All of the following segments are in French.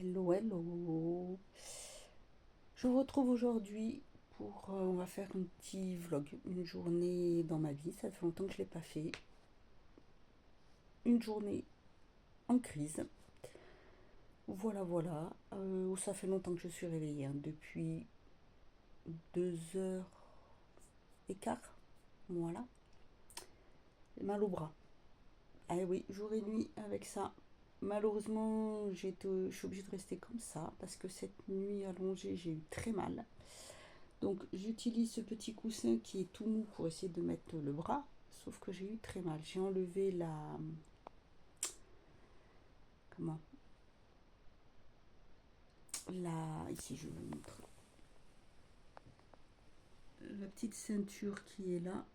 Hello, hello. Je vous retrouve aujourd'hui pour, on va faire un petit vlog, une journée dans ma vie. Ça fait longtemps que je ne l'ai pas fait. Une journée en crise. Voilà, voilà. Ça fait longtemps que je suis réveillée, hein, depuis 2h15. Voilà. J'ai mal au bras. Ah oui, jour et nuit avec ça. Malheureusement, je suis obligée de rester comme ça parce que cette nuit allongée, j'ai eu très mal. Donc j'utilise ce petit coussin qui est tout mou pour essayer de mettre le bras, sauf que j'ai eu très mal. J'ai enlevé la... Comment? Ici je vous montre. La petite ceinture qui est là,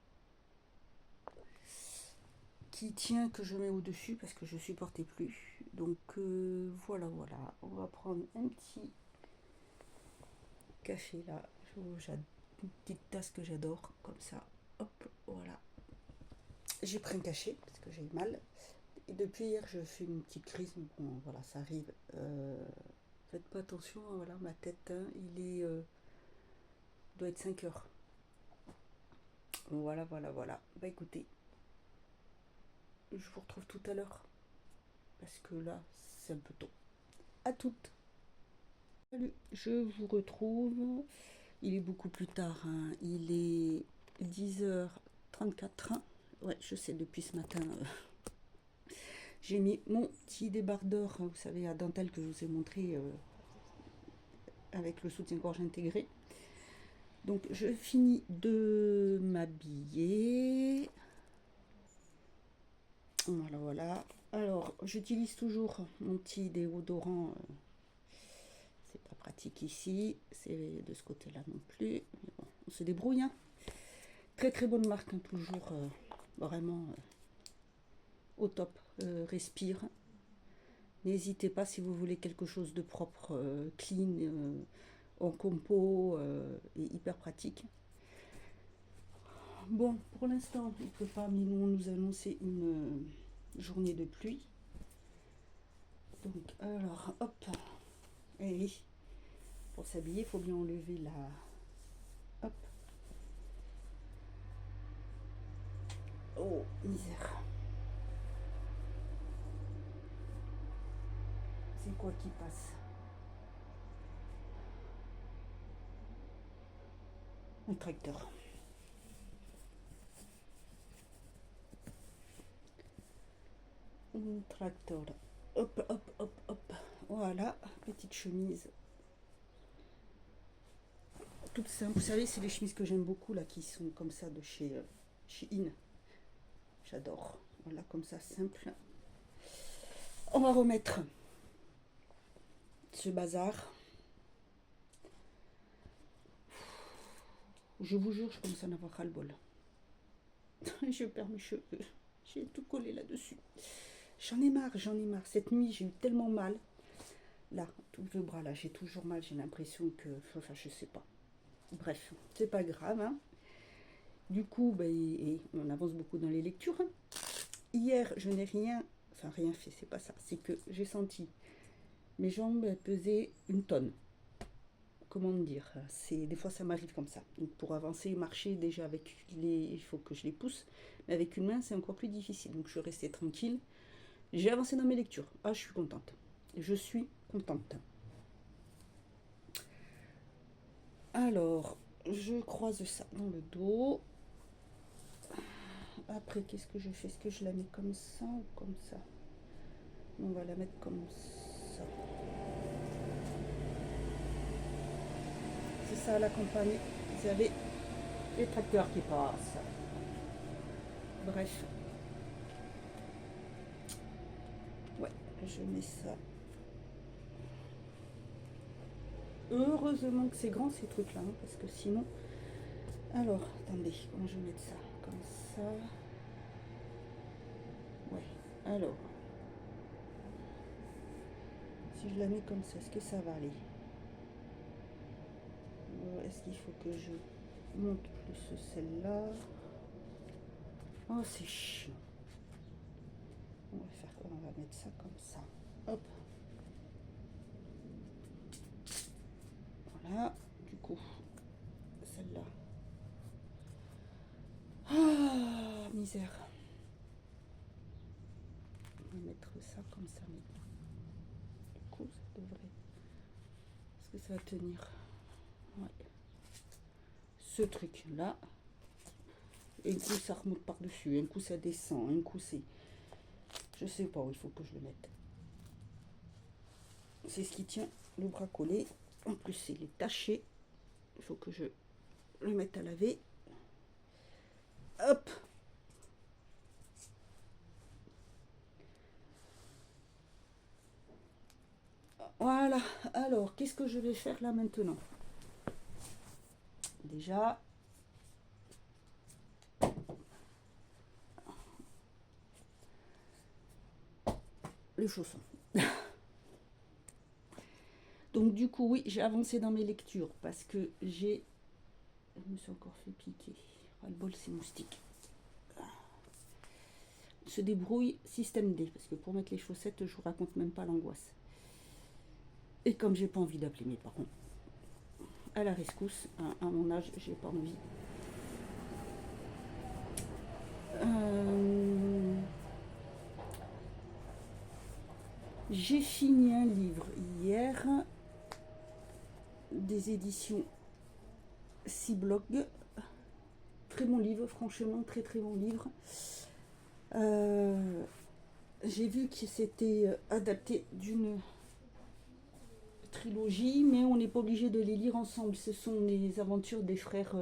qui tient, que je mets au-dessus parce que je supportais plus. Donc voilà, voilà. On va prendre un petit café là. Une petite tasse que j'adore, comme ça. Hop, voilà. J'ai pris un cachet parce que j'ai mal. Et depuis hier, je fais une petite crise. Bon, voilà, ça arrive. Faites pas attention, voilà, ma tête, hein, doit être 5 heures. Voilà, voilà, voilà. Bah écoutez, je vous retrouve tout à l'heure. Parce que là, c'est un peu tôt. À toutes. Salut, je vous retrouve. Il est beaucoup plus tard, hein. Il est 10h34. Ouais, je sais, depuis ce matin, j'ai mis mon petit débardeur, vous savez, à dentelle que je vous ai montré, avec le soutien-gorge intégré. Donc je finis de m'habiller. Voilà, voilà. Alors j'utilise toujours mon petit déodorant. C'est pas pratique ici. C'est de ce côté-là non plus. Mais bon, on se débrouille, hein. Très très bonne marque, hein, toujours vraiment au top. Respire. N'hésitez pas si vous voulez quelque chose de propre, clean, en compo et hyper pratique. Bon, pour l'instant, il ne peut pas, mais nous, on nous a annoncé une journée de pluie. Donc, alors, hop. Et oui, pour s'habiller, il faut bien enlever la... Hop. Oh, misère. C'est quoi qui passe? Un tracteur. Un tracteur. Hop, hop, hop, hop. Voilà, petite chemise. Toute simple. Vous savez, c'est les chemises que j'aime beaucoup, là, qui sont comme ça de chez In. J'adore. Voilà, comme ça, simple. On va remettre ce bazar. Je vous jure, je commence à en avoir ras-le-bol. Je perds mes cheveux. J'ai tout collé là-dessus. J'en ai marre, j'en ai marre. Cette nuit, j'ai eu tellement mal. Là, tout le bras, là, j'ai toujours mal. J'ai l'impression que... Enfin, je sais pas. Bref, c'est pas grave, hein. Du coup, on avance beaucoup dans les lectures. Hier, je n'ai rien... Enfin, rien fait, c'est pas ça. C'est que j'ai senti mes jambes peser une tonne. Comment dire, c'est des fois ça m'arrive comme ça. Donc pour avancer, marcher déjà avec il faut que je les pousse, mais avec une main c'est encore plus difficile. Donc je suis restée tranquille. J'ai avancé dans mes lectures. Ah, je suis contente. Je suis contente. Alors, je croise ça dans le dos. Après, qu'est-ce que je fais? Est-ce que je la mets comme ça ou comme ça? On va la mettre comme ça. C'est ça la campagne. Vous avez les tracteurs qui passent. Bref. Ouais, je mets ça. Heureusement que c'est grand ces trucs là, hein, parce que sinon... Alors, attendez, comment je vais mettre ça? Comme ça. Ouais, alors. Si je la mets comme ça, est-ce que ça va aller? Est-ce qu'il faut que je monte plus celle-là? Oh, c'est chiant. On va mettre ça comme ça. Hop. Voilà, du coup, celle-là. Ah, misère. On va mettre ça comme ça maintenant. Du coup, ça devrait... Est-ce que ça va tenir? Ouais. Ce truc-là. Et un coup, ça remonte par-dessus. Un coup, ça descend. Un coup, c'est... Je sais pas où il faut que je le mette. C'est ce qui tient le bras collé. En plus, il est taché. Il faut que je le mette à laver. Hop! Voilà. Alors, qu'est-ce que je vais faire là maintenant? Déjà, les chaussons. Donc du coup, oui, j'ai avancé dans mes lectures parce que j'ai... Je me suis encore fait piquer. Ras-le-bol, ces moustiques. Se débrouille, système D, parce que pour mettre les chaussettes, je vous raconte même pas l'angoisse. Et comme j'ai pas envie d'appeler mes parents, à la rescousse, à mon âge, j'ai pas envie. J'ai fini un livre hier, des éditions Ciblog. Très bon livre, franchement, très très bon livre. J'ai vu que c'était adapté d'une trilogie, mais on n'est pas obligé de les lire ensemble. Ce sont les aventures des frères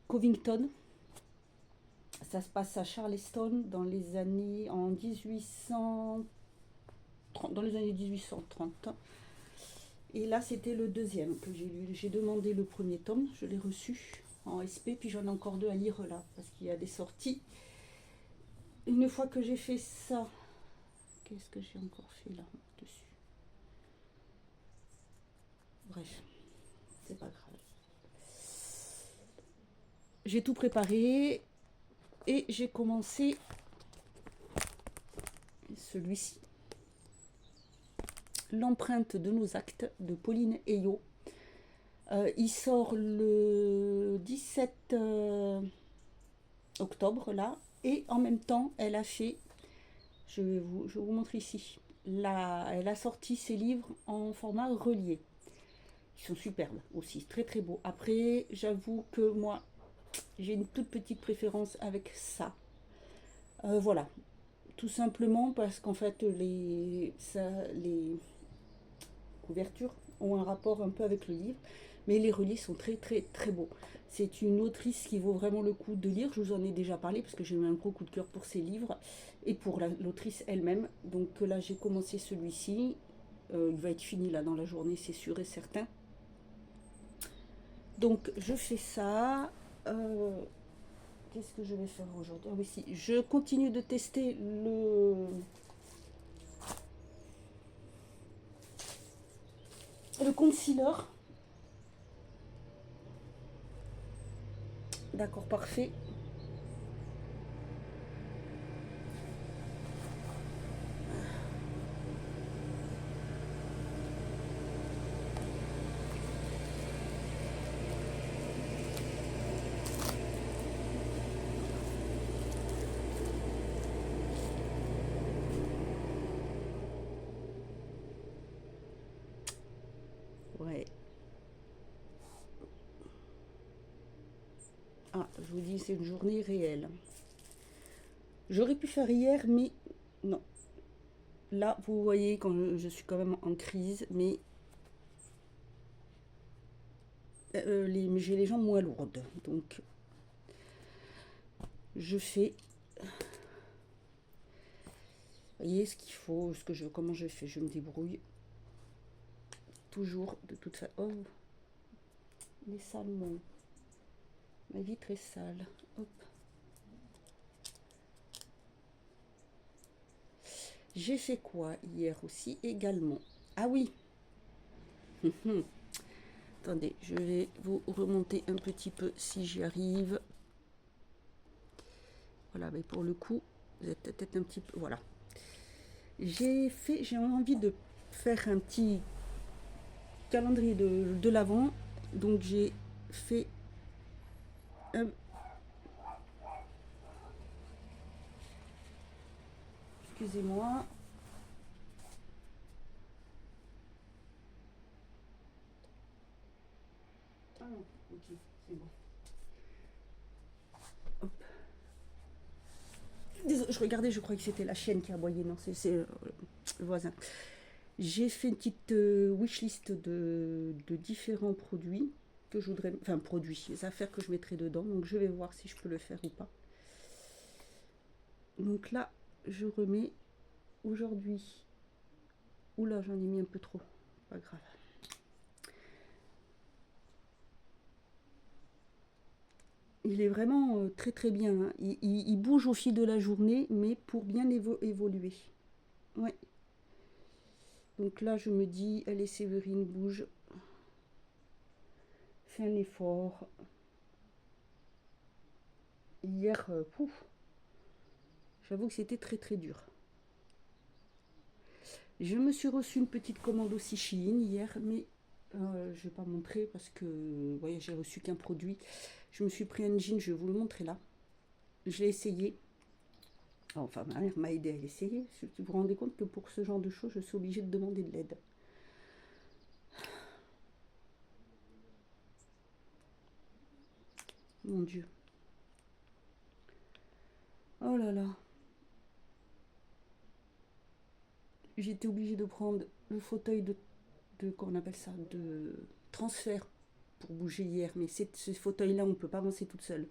Covington. Ça se passe à Charleston dans les années 1830. Et là, c'était le deuxième que j'ai lu. J'ai demandé le premier tome, je l'ai reçu en SP, puis j'en ai encore deux à lire là, parce qu'il y a des sorties. Une fois que j'ai fait ça, qu'est-ce que j'ai encore fait là dessus? Bref, c'est pas grave. J'ai tout préparé et j'ai commencé celui-ci. L'empreinte de nos actes de Pauline Ayot. Il sort le 17 octobre là, et en même temps elle a fait, je vous montre ici, là, elle a sorti ses livres en format relié. Ils sont superbes aussi, très très beaux. Après, j'avoue que moi, j'ai une toute petite préférence avec ça. Voilà, tout simplement parce qu'en fait, les couvertures ont un rapport un peu avec le livre, mais les reliés sont très très très beaux. C'est une autrice qui vaut vraiment le coup de lire. Je vous en ai déjà parlé parce que j'ai eu un gros coup de cœur pour ses livres et pour l'autrice elle-même. Donc là, j'ai commencé celui-ci. Il va être fini là dans la journée, c'est sûr et certain. Donc je fais ça. Qu'est-ce que je vais faire aujourd'hui? Ah oui, si. Je continue de tester le concealer. D'accord, parfait. Ouais. Ah, je vous dis, c'est une journée réelle. J'aurais pu faire hier, mais non. Là, vous voyez, quand je suis quand même en crise, mais j'ai les jambes moins lourdes. Donc, je fais, vous voyez, ce qu'il faut, comment je fais. Je me débrouille. Toujours, de toute façon. Oh, les salmons. Ma vitre est sale. Hop. J'ai fait quoi hier aussi également? Ah oui. Attendez, je vais vous remonter un petit peu si j'y arrive. Voilà, mais pour le coup, vous êtes peut-être un petit peu... Voilà. J'ai envie de faire un petit calendrier de l'Avent. Donc j'ai fait un... Excusez-moi. Ah non, ok, c'est bon. Hop. Désolé, je regardais, je croyais que c'était la chienne qui aboyait. Non, c'est le voisin. J'ai fait une petite wishlist de différents produits que je voudrais, enfin produits, les affaires que je mettrai dedans. Donc je vais voir si je peux le faire ou pas. Donc là, je remets aujourd'hui. Oula, j'en ai mis un peu trop. Pas grave. Il est vraiment très très bien. Hein. Il bouge au fil de la journée, mais pour bien évoluer. Ouais. Donc là, je me dis, allez Séverine, bouge. Fais un effort. Hier, pouf, j'avoue que c'était très très dur. Je me suis reçu une petite commande aussi Shein hier, mais je ne vais pas montrer parce que vous voyez, j'ai reçu qu'un produit. Je me suis pris un jean, je vais vous le montrer là. Je l'ai essayé. Enfin, ma mère m'a aidé à l'essayer. Vous vous rendez compte que pour ce genre de choses, je suis obligée de demander de l'aide. Mon Dieu. Oh là là. J'étais obligée de prendre le fauteuil comment on appelle ça, de transfert pour bouger hier. Mais ce fauteuil-là, on ne peut pas avancer toute seule.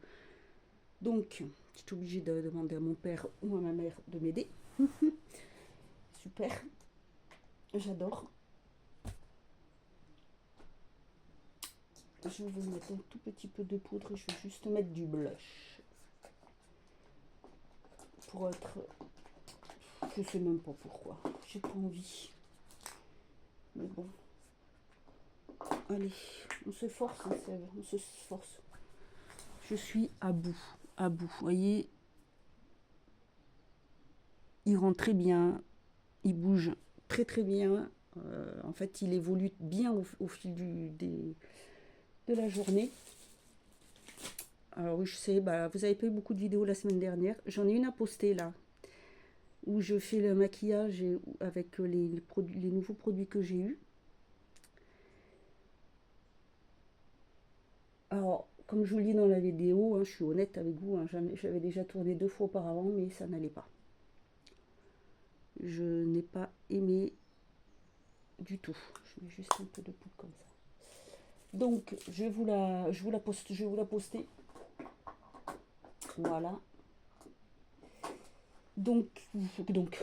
Donc, j'étais obligée de demander à mon père ou à ma mère de m'aider. Super. J'adore. Je vais mettre un tout petit peu de poudre. Je vais juste mettre du blush. Pour être... Je sais même pas pourquoi. J'ai pas envie. Mais bon. Allez, on se force, hein, on se force. Je suis à bout. À bout. Vous voyez, il rentre très bien. Il bouge très très bien. En fait, il évolue bien au fil de la journée. Alors oui, je sais, bah, vous avez pas eu beaucoup de vidéos la semaine dernière. J'en ai une à poster là, où je fais le maquillage avec les nouveaux produits que j'ai eus. Alors, comme je vous le dis dans la vidéo, hein, je suis honnête avec vous, hein, j'avais déjà tourné 2 fois auparavant, mais ça n'allait pas. Je n'ai pas aimé du tout. Je mets juste un peu de poudre comme ça. Donc, je vais vous la poster. Voilà. Donc,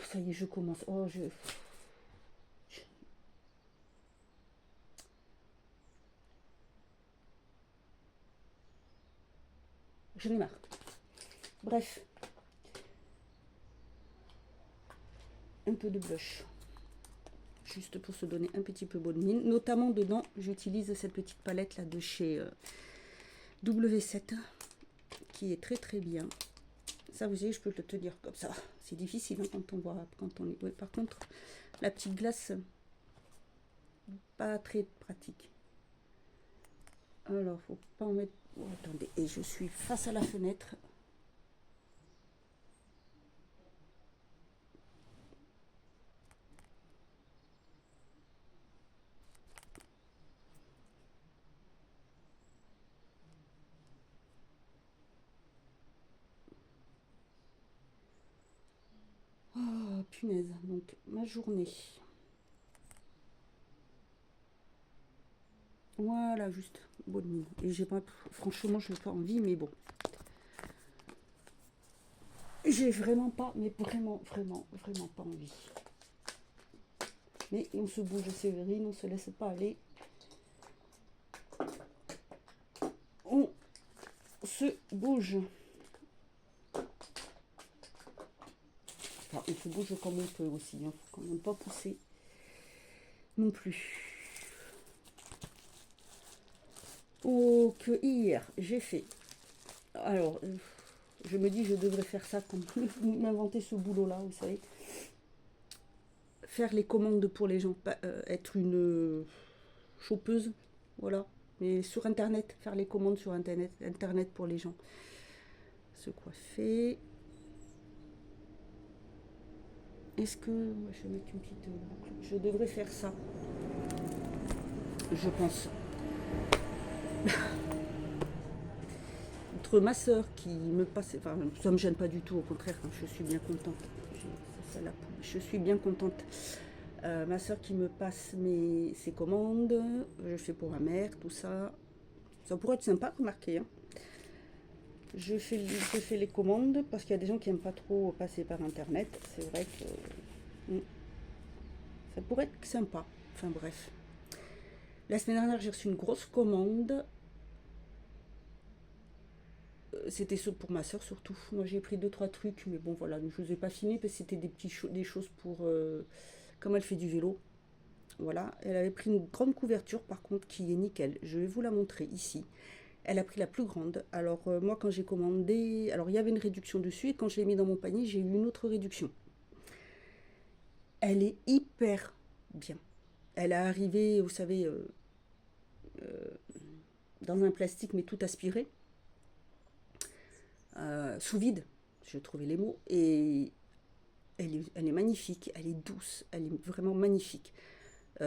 ça y est, je commence. Oh, j'en ai marre. Bref, un peu de blush. Juste pour se donner un petit peu bonne mine. Notamment dedans, j'utilise cette petite palette là de chez W7 qui est très très bien. Ça, vous savez, je peux le tenir comme ça. C'est difficile hein, quand on voit, quand on est. Ouais, par contre, la petite glace, pas très pratique. Alors, faut pas en mettre. Oh, attendez, et je suis face à la fenêtre. Oh, punaise. Donc, ma journée. Voilà, juste bonne mine. Et j'ai pas, franchement, je n'ai pas envie, mais bon. J'ai vraiment pas, mais vraiment pas envie. Mais on se bouge, Séverine, on se laisse pas aller. On se bouge. Enfin, on se bouge comme on peut aussi. Hein. Faut quand même pas pousser non plus. Donc hier, j'ai fait. Alors, je me dis, je devrais faire ça, comme m'inventer ce boulot-là, vous savez. Faire les commandes pour les gens, être une chopeuse, voilà. Mais sur internet, faire les commandes sur internet pour les gens. Se coiffer. Est-ce que je vais mettre une petite boucle? Je devrais faire ça. Je pense. Entre ma soeur qui me passe, enfin ça me gêne pas du tout, au contraire, je suis bien contente. Je suis bien contente. Ma soeur qui me passe ses commandes, je fais pour ma mère, tout ça. Ça pourrait être sympa, remarquez. Hein. Je fais les commandes parce qu'il y a des gens qui n'aiment pas trop passer par internet. C'est vrai que ça pourrait être sympa. Enfin bref. La semaine dernière, j'ai reçu une grosse commande. C'était pour ma soeur surtout. Moi, j'ai pris 2-3 trucs, mais bon, voilà. Je ne vous ai pas filmé parce que c'était des choses pour... comme elle fait du vélo. Voilà. Elle avait pris une grande couverture, par contre, qui est nickel. Je vais vous la montrer ici. Elle a pris la plus grande. Alors, moi, quand j'ai commandé... Alors, il y avait une réduction dessus. Et quand je l'ai mis dans mon panier, j'ai eu une autre réduction. Elle est hyper bien. Elle est arrivée, vous savez, dans un plastique, mais tout aspiré. Sous vide, je trouvais les mots, et elle est magnifique, elle est douce, elle est vraiment magnifique.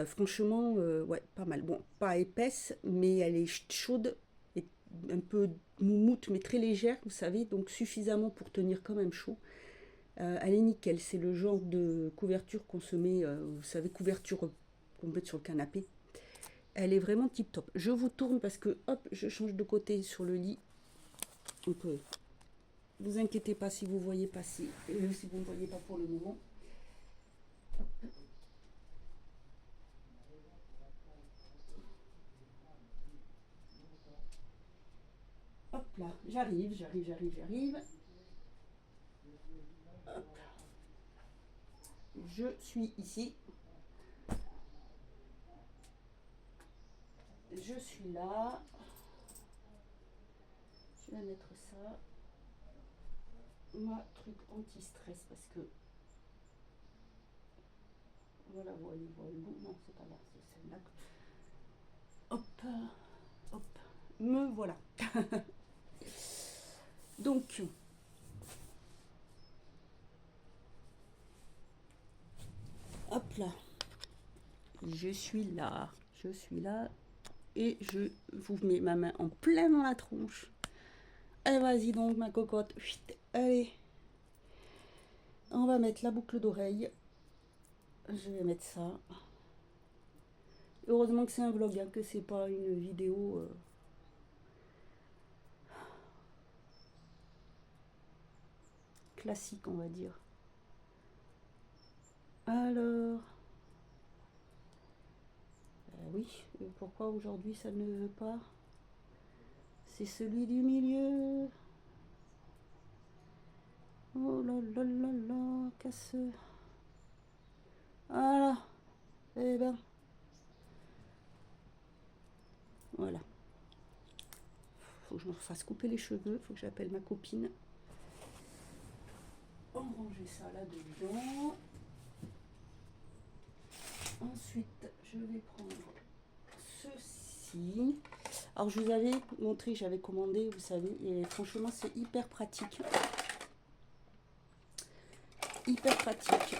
Franchement, ouais, pas mal. Bon, pas épaisse, mais elle est chaude, et un peu moumoute, mais très légère, vous savez, donc suffisamment pour tenir quand même chaud. Elle est nickel, c'est le genre de couverture qu'on se met, vous savez, couverture qu'on met sur le canapé. Elle est vraiment tip top. Je vous tourne parce que, hop, je change de côté sur le lit. Donc, vous inquiétez pas si vous ne voyez pas, si vous ne voyez pas pour le moment. Hop là, j'arrive. Hop. Je suis ici. Je suis là. Je vais mettre ça. Ma truc anti-stress parce que voilà, voilà. Non, c'est pas là, c'est celle-là. Hop, hop, me voilà. Donc, hop là, je suis là, et je vous mets ma main en plein dans la tronche. Allez, vas-y donc, ma cocotte. Allez, on va mettre la boucle d'oreille. Je vais mettre ça. Heureusement que c'est un vlog, hein, que c'est pas une vidéo. Classique, on va dire. Alors, oui, pourquoi aujourd'hui ça ne veut pas? C'est celui du milieu. Oh là là là là, casse. Voilà. Eh ben. Voilà. Faut que je me fasse couper les cheveux, faut que j'appelle ma copine. On va ranger ça là-dedans. Ensuite, je vais prendre ceci. Alors, je vous avais montré, j'avais commandé, vous savez, et franchement, c'est hyper pratique. Hyper pratique.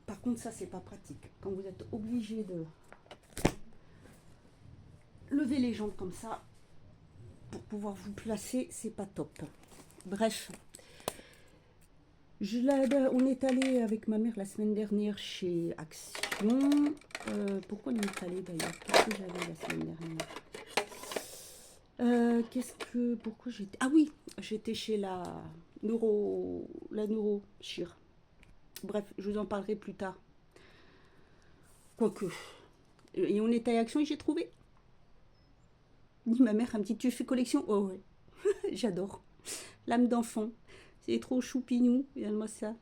Par contre, ça, c'est pas pratique. Quand vous êtes obligé de lever les jambes comme ça, pour pouvoir vous placer, c'est pas top. Bref. On est allé avec ma mère la semaine dernière chez Action. Pourquoi on est allé d'ailleurs? Qu'est-ce que j'avais la semaine dernière? Pourquoi j'étais... Ah oui, j'étais chez la neurochir. Bref, je vous en parlerai plus tard. Quoique. Et on est allé à Action et j'ai trouvé. Dit ma mère, un petit tu fais collection? Oh ouais, j'adore. L'âme d'enfant. C'est trop choupignou, regarde-moi ça.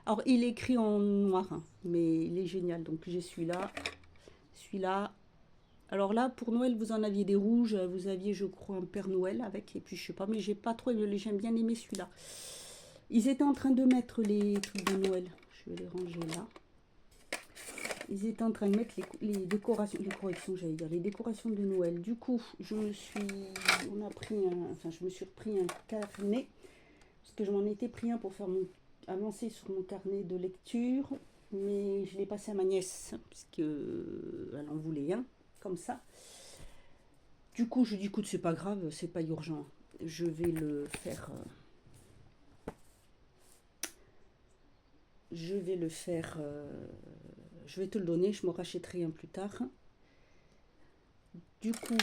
Alors, il est écrit en noir, hein, mais il est génial. Donc, j'ai celui-là. Celui-là. Alors là, pour Noël, vous en aviez des rouges. Vous aviez, je crois, un Père Noël avec. Et puis, je sais pas, mais j'ai pas trop aimé. J'aime bien aimer celui-là. Ils étaient en train de mettre les trucs de Noël. Je je vais les ranger là. Ils étaient en train de mettre les décorations, j'allais dire, les décorations de Noël. Du coup, je me suis repris un carnet, parce que je m'en étais pris un pour faire avancer sur mon carnet de lecture, mais je l'ai passé à ma nièce, parce qu'elle en voulait un, comme ça. Du coup, je dis, écoute, c'est pas grave, c'est pas urgent. Je vais le faire. Je vais te le donner, je m'en rachèterai un plus tard. Du coup,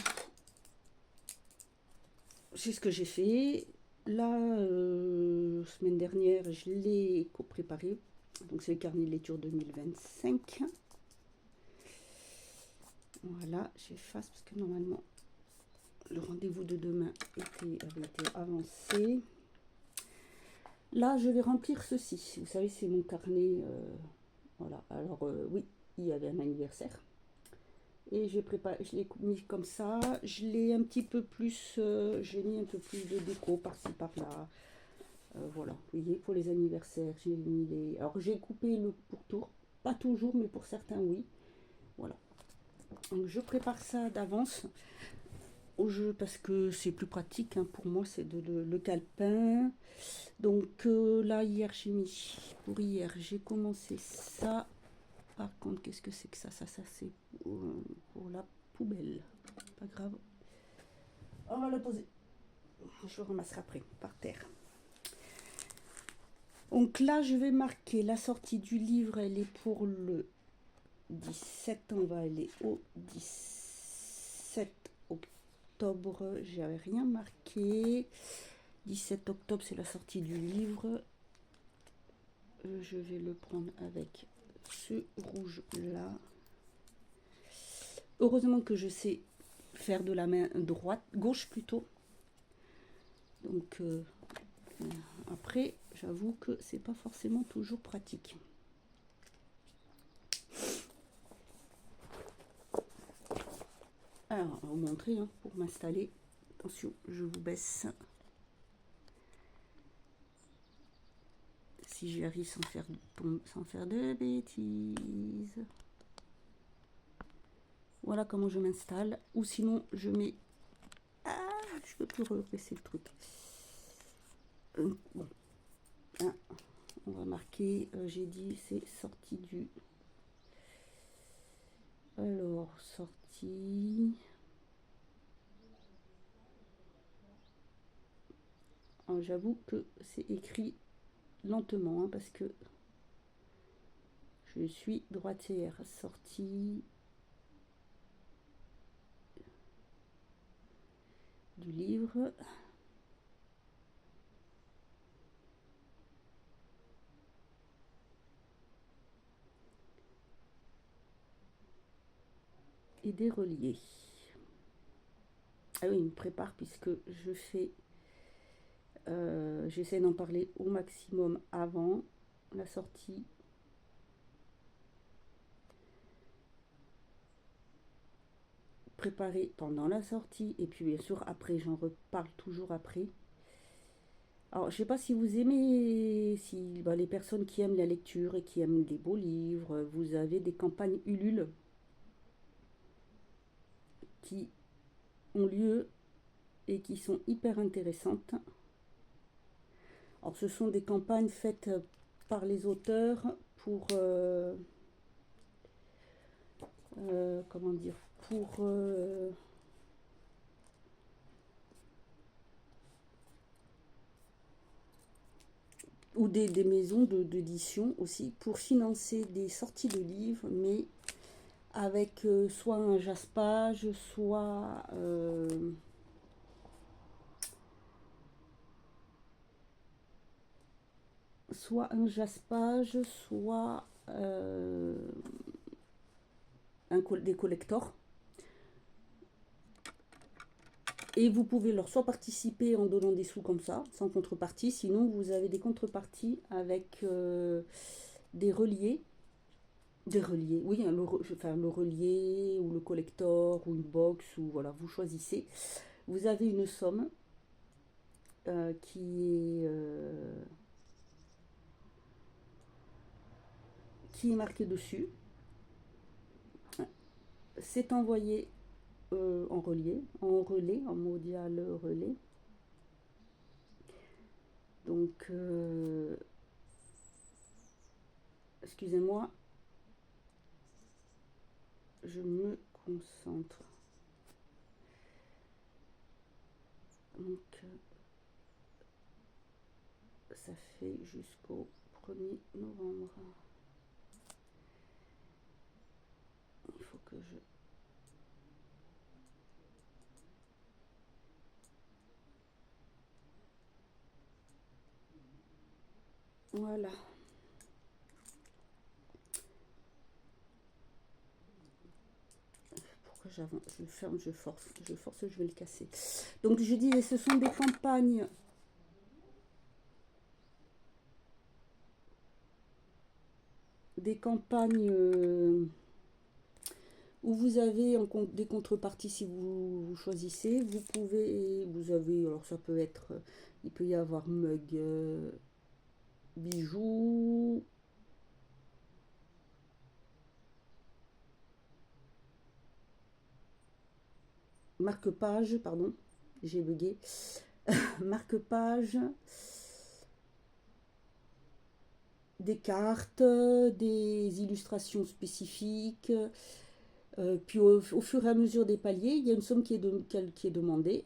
c'est ce que j'ai fait. Là, semaine dernière, je l'ai préparé. Donc, c'est le carnet de lecture 2025. Voilà, j'efface parce que normalement, le rendez-vous de demain avait été avancé. Là, je vais remplir ceci. Vous savez, c'est mon carnet. Voilà. Alors, oui, il y avait un anniversaire. Et je l'ai mis comme ça. Je l'ai un petit peu plus. J'ai mis un peu plus de déco par-ci, par-là. Voilà. Vous voyez, pour les anniversaires, j'ai mis les. Alors, j'ai coupé le pourtour. Pas toujours, mais pour certains, oui. Voilà. Donc, je prépare ça d'avance au jeu parce que c'est plus pratique hein, pour moi, c'est le calepin. Donc là, hier, j'ai mis, pour hier, j'ai commencé ça. Par contre, qu'est-ce que c'est que ça? Ça c'est pour la poubelle. Pas grave. On va le poser. Je le ramasserai après, par terre. Donc là, je vais marquer la sortie du livre. Elle est pour le 17. On va aller au 17 octobre. J'avais rien marqué. 17 octobre, c'est la sortie du livre. Je vais le prendre avec ce rouge là. Heureusement que je sais faire de la main gauche plutôt. Donc après, j'avoue que c'est pas forcément toujours pratique. Alors, on va vous montrer hein, pour m'installer. Attention, je vous baisse. Si j'y arrive sans faire de bêtises. Voilà comment je m'installe. Ou sinon, je mets... Ah, je peux plus represser le truc. Bon. Ah, on va marquer, j'ai dit, c'est sortie du... Alors, sortie... J'avoue que c'est écrit lentement, hein, parce que je suis droitière. Sortie du livre. Et des reliés. Ah oui, il me prépare puisque je fais... j'essaie d'en parler au maximum avant la sortie. Préparer pendant la sortie et puis bien sûr après, j'en reparle toujours après. Alors je sais pas si vous aimez, si les personnes qui aiment la lecture et qui aiment des beaux livres, vous avez des campagnes Ulule qui ont lieu et qui sont hyper intéressantes. Alors ce sont des campagnes faites par les auteurs pour comment dire, pour ou des maisons d'édition aussi pour financer des sorties de livres, mais avec soit un jaspage, soit un jaspage, soit des collectors. Et vous pouvez leur soit participer en donnant des sous comme ça, sans contrepartie, sinon vous avez des contreparties avec des reliés. Des reliés, oui, hein, le relié ou le collector ou une box, ou voilà, vous choisissez. Vous avez une somme qui est qui est marqué dessus. C'est envoyé en relais, en mondial relais. Donc, excusez-moi, je me concentre. Donc, ça fait jusqu'au 1er novembre. Il faut que je... Voilà. Pourquoi j'avance? Je ferme, je force, je vais le casser. Donc je dis, ce sont des campagnes. Des campagnes où vous avez des contreparties si vous choisissez. Vous pouvez, vous avez, alors ça peut être, il peut y avoir mug, bijoux, marque-page, pardon, j'ai bugué, marque-page, des cartes, des illustrations spécifiques, puis au fur et à mesure des paliers, il y a une somme qui est demandée.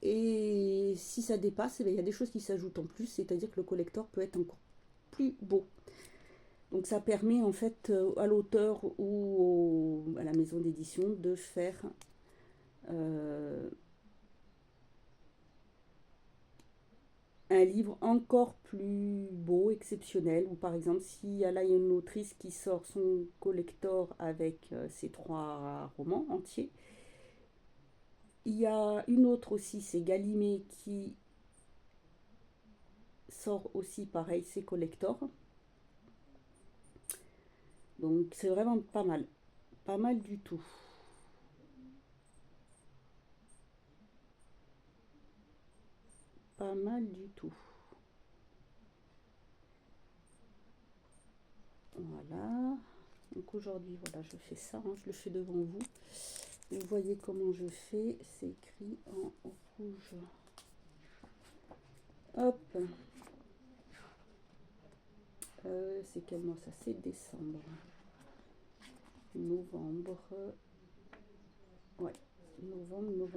Et si ça dépasse, il y a des choses qui s'ajoutent en plus, c'est-à-dire que le collector peut être encore plus beau. Donc ça permet en fait à l'auteur ou à la maison d'édition de faire un livre encore plus beau, exceptionnel. Ou par exemple, s'il y a là une autrice qui sort son collector avec ses 3 romans entiers. Il y a une autre aussi, c'est Gallimé, qui sort aussi pareil, ses collectors. Donc c'est vraiment pas mal. Pas mal du tout. Pas mal du tout. Voilà. Donc aujourd'hui, voilà, je fais ça. Hein, je le fais devant vous. Vous voyez comment je fais. C'est écrit en rouge. Hop. C'est quel mois ça? C'est décembre. Novembre. Ouais. Novembre.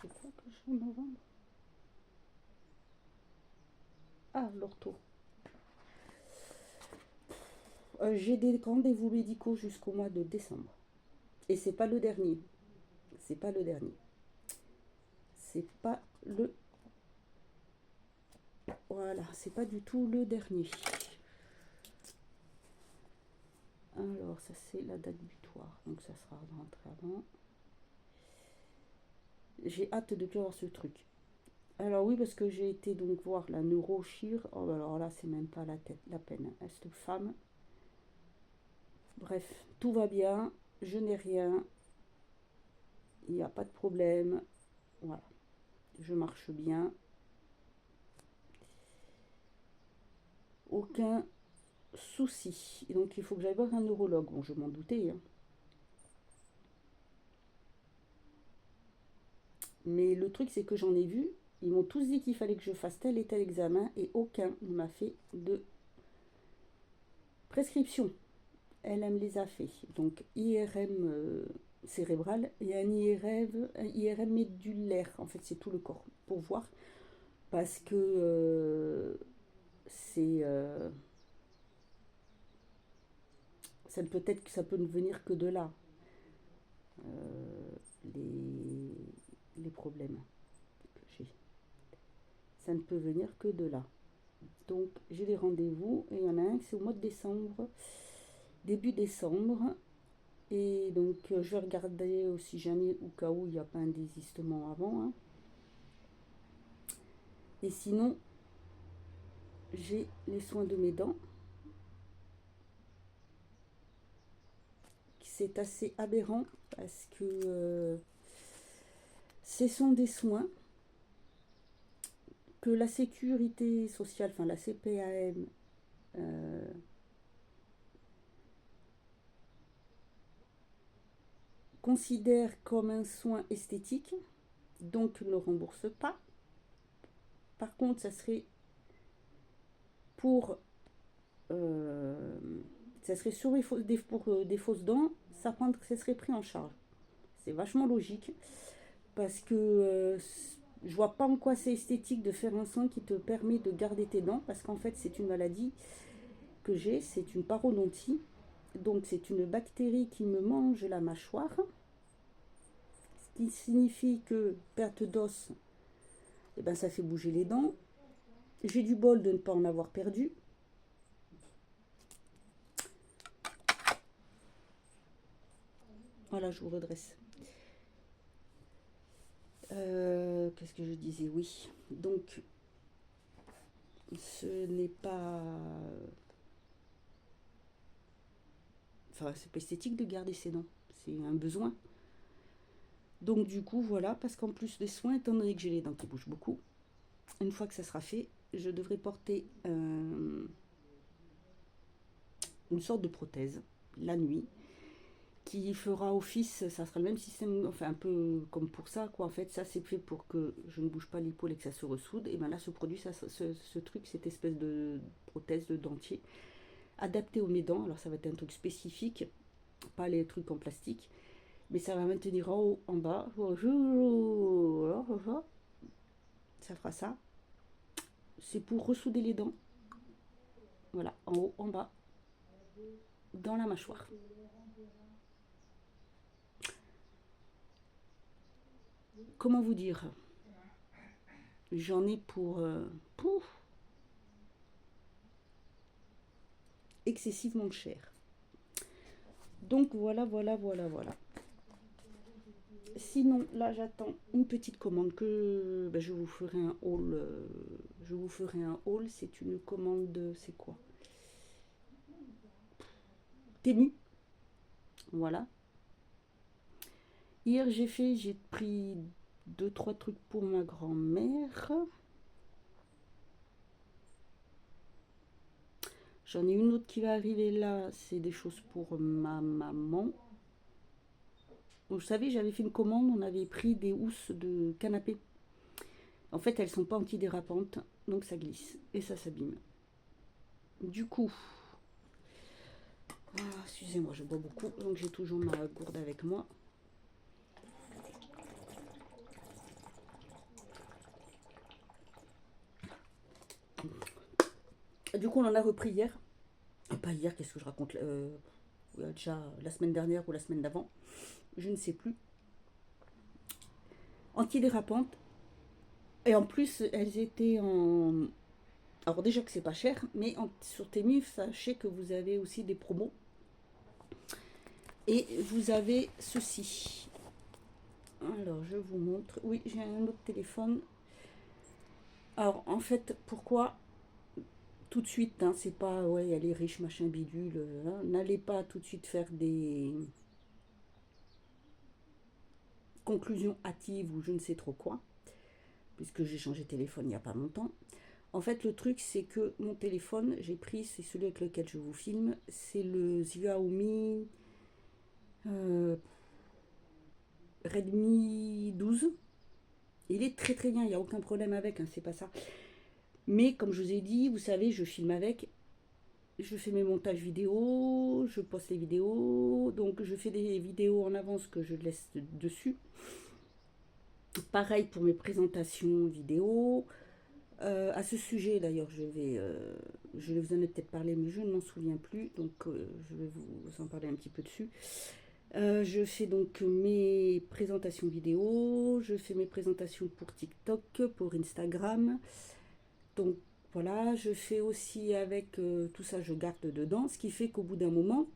C'est quoi que j'ai en novembre? Ah, l'ortho. J'ai des rendez-vous médicaux jusqu'au mois de décembre. Et c'est pas le dernier. C'est pas le dernier. C'est pas le... Voilà, c'est pas du tout le dernier. Alors, ça c'est la date butoir. Donc ça sera rentré avant. J'ai hâte de plus avoir ce truc. Alors oui, parce que j'ai été donc voir la neurochir. Oh, alors là, c'est même pas la peine. Cette femme. Bref, tout va bien. Je n'ai rien. Il n'y a pas de problème. Voilà. Je marche bien. Aucun souci. Donc il faut que j'aille voir un neurologue. Bon, je m'en doutais. Hein. Mais le truc, c'est que j'en ai vu. Ils m'ont tous dit qu'il fallait que je fasse tel et tel examen et aucun ne m'a fait de prescription. Elle me les a fait. Donc IRM cérébral et un IRM médulaire. En fait, c'est tout le corps pour voir. Parce que c'est... ça peut être que ça peut ne venir que de là. Les problèmes que j'ai. Ça ne peut venir que de là. Donc j'ai des rendez-vous et il y en a un, c'est au mois de décembre, début décembre. Et donc je vais regarder aussi jamais au cas où il n'y a pas un désistement avant. Hein. Et sinon, j'ai les soins de mes dents. C'est assez aberrant parce que ce sont des soins que la sécurité sociale, enfin la CPAM, considère comme un soin esthétique, donc ne rembourse pas. Par contre, ça serait pour ça serait sur pour des fausses dents, ça serait pris en charge. C'est vachement logique parce que je vois pas en quoi c'est esthétique de faire un soin qui te permet de garder tes dents parce qu'en fait c'est une maladie que j'ai, c'est une parodontie. Donc c'est une bactérie qui me mange la mâchoire, ce qui signifie que perte d'os, eh ben, ça fait bouger les dents. J'ai du bol de ne pas en avoir perdu. Voilà, je vous redresse. Qu'est-ce que je disais? Oui. Donc, ce n'est pas... Enfin, c'est pas esthétique de garder ses dents. C'est un besoin. Donc, du coup, voilà, parce qu'en plus des soins, étant donné que j'ai les dents qui bougent beaucoup, une fois que ça sera fait, je devrais porter une sorte de prothèse la nuit qui fera office, ça sera le même système, enfin un peu comme pour ça, quoi. En fait, ça c'est fait pour que je ne bouge pas l'épaule et que ça se ressoude. Et bien là, ce produit, ce truc, cette espèce de prothèse de dentier, adapté aux mes dents. Alors ça va être un truc spécifique, pas les trucs en plastique, mais ça va maintenir en haut, en bas. Ça fera ça. C'est pour ressouder les dents. Voilà, en haut, en bas, dans la mâchoire. Comment vous dire? J'en ai pour pouf, excessivement cher. Donc voilà, voilà, voilà, voilà. Sinon, là, j'attends une petite commande que ben, je vous ferai un haul. Je vous ferai un haul. C'est une commande de... C'est quoi? Temu. Voilà. Hier, j'ai pris deux, trois trucs pour ma grand-mère. J'en ai une autre qui va arriver là. C'est des choses pour ma maman. Vous savez, j'avais fait une commande. On avait pris des housses de canapé. En fait, elles sont pas antidérapantes, donc ça glisse et ça s'abîme. Du coup, excusez-moi, je bois beaucoup, donc j'ai toujours ma gourde avec moi. Du coup, on en a repris hier. Pas hier, qu'est-ce que je raconte déjà la semaine dernière ou la semaine d'avant. Je ne sais plus. Antidérapantes. Et en plus, elles étaient en... Alors déjà que c'est pas cher, mais sur Temu, sachez que vous avez aussi des promos. Et vous avez ceci. Alors, je vous montre. Oui, j'ai un autre téléphone. Alors, en fait, pourquoi tout de suite, hein, c'est pas, ouais, elle est riche, machin, bidule. Hein, n'allez pas tout de suite faire des conclusions hâtives ou je ne sais trop quoi, puisque j'ai changé de téléphone il n'y a pas longtemps. En fait, le truc, c'est que mon téléphone, j'ai pris, c'est celui avec lequel je vous filme, c'est le Xiaomi Redmi 12. Il est très très bien, il n'y a aucun problème avec, hein, c'est pas ça. Mais comme je vous ai dit, vous savez, je filme avec, je fais mes montages vidéo, je poste les vidéos, donc je fais des vidéos en avance que je laisse dessus. Pareil pour mes présentations vidéo. À ce sujet, d'ailleurs, je vais vous en ai peut-être parlé, mais je ne m'en souviens plus, donc je vais vous en parler un petit peu dessus. Je fais donc mes présentations vidéo, je fais mes présentations pour TikTok, pour Instagram. Donc voilà, je fais aussi avec tout ça, je garde dedans, ce qui fait qu'au bout d'un moment,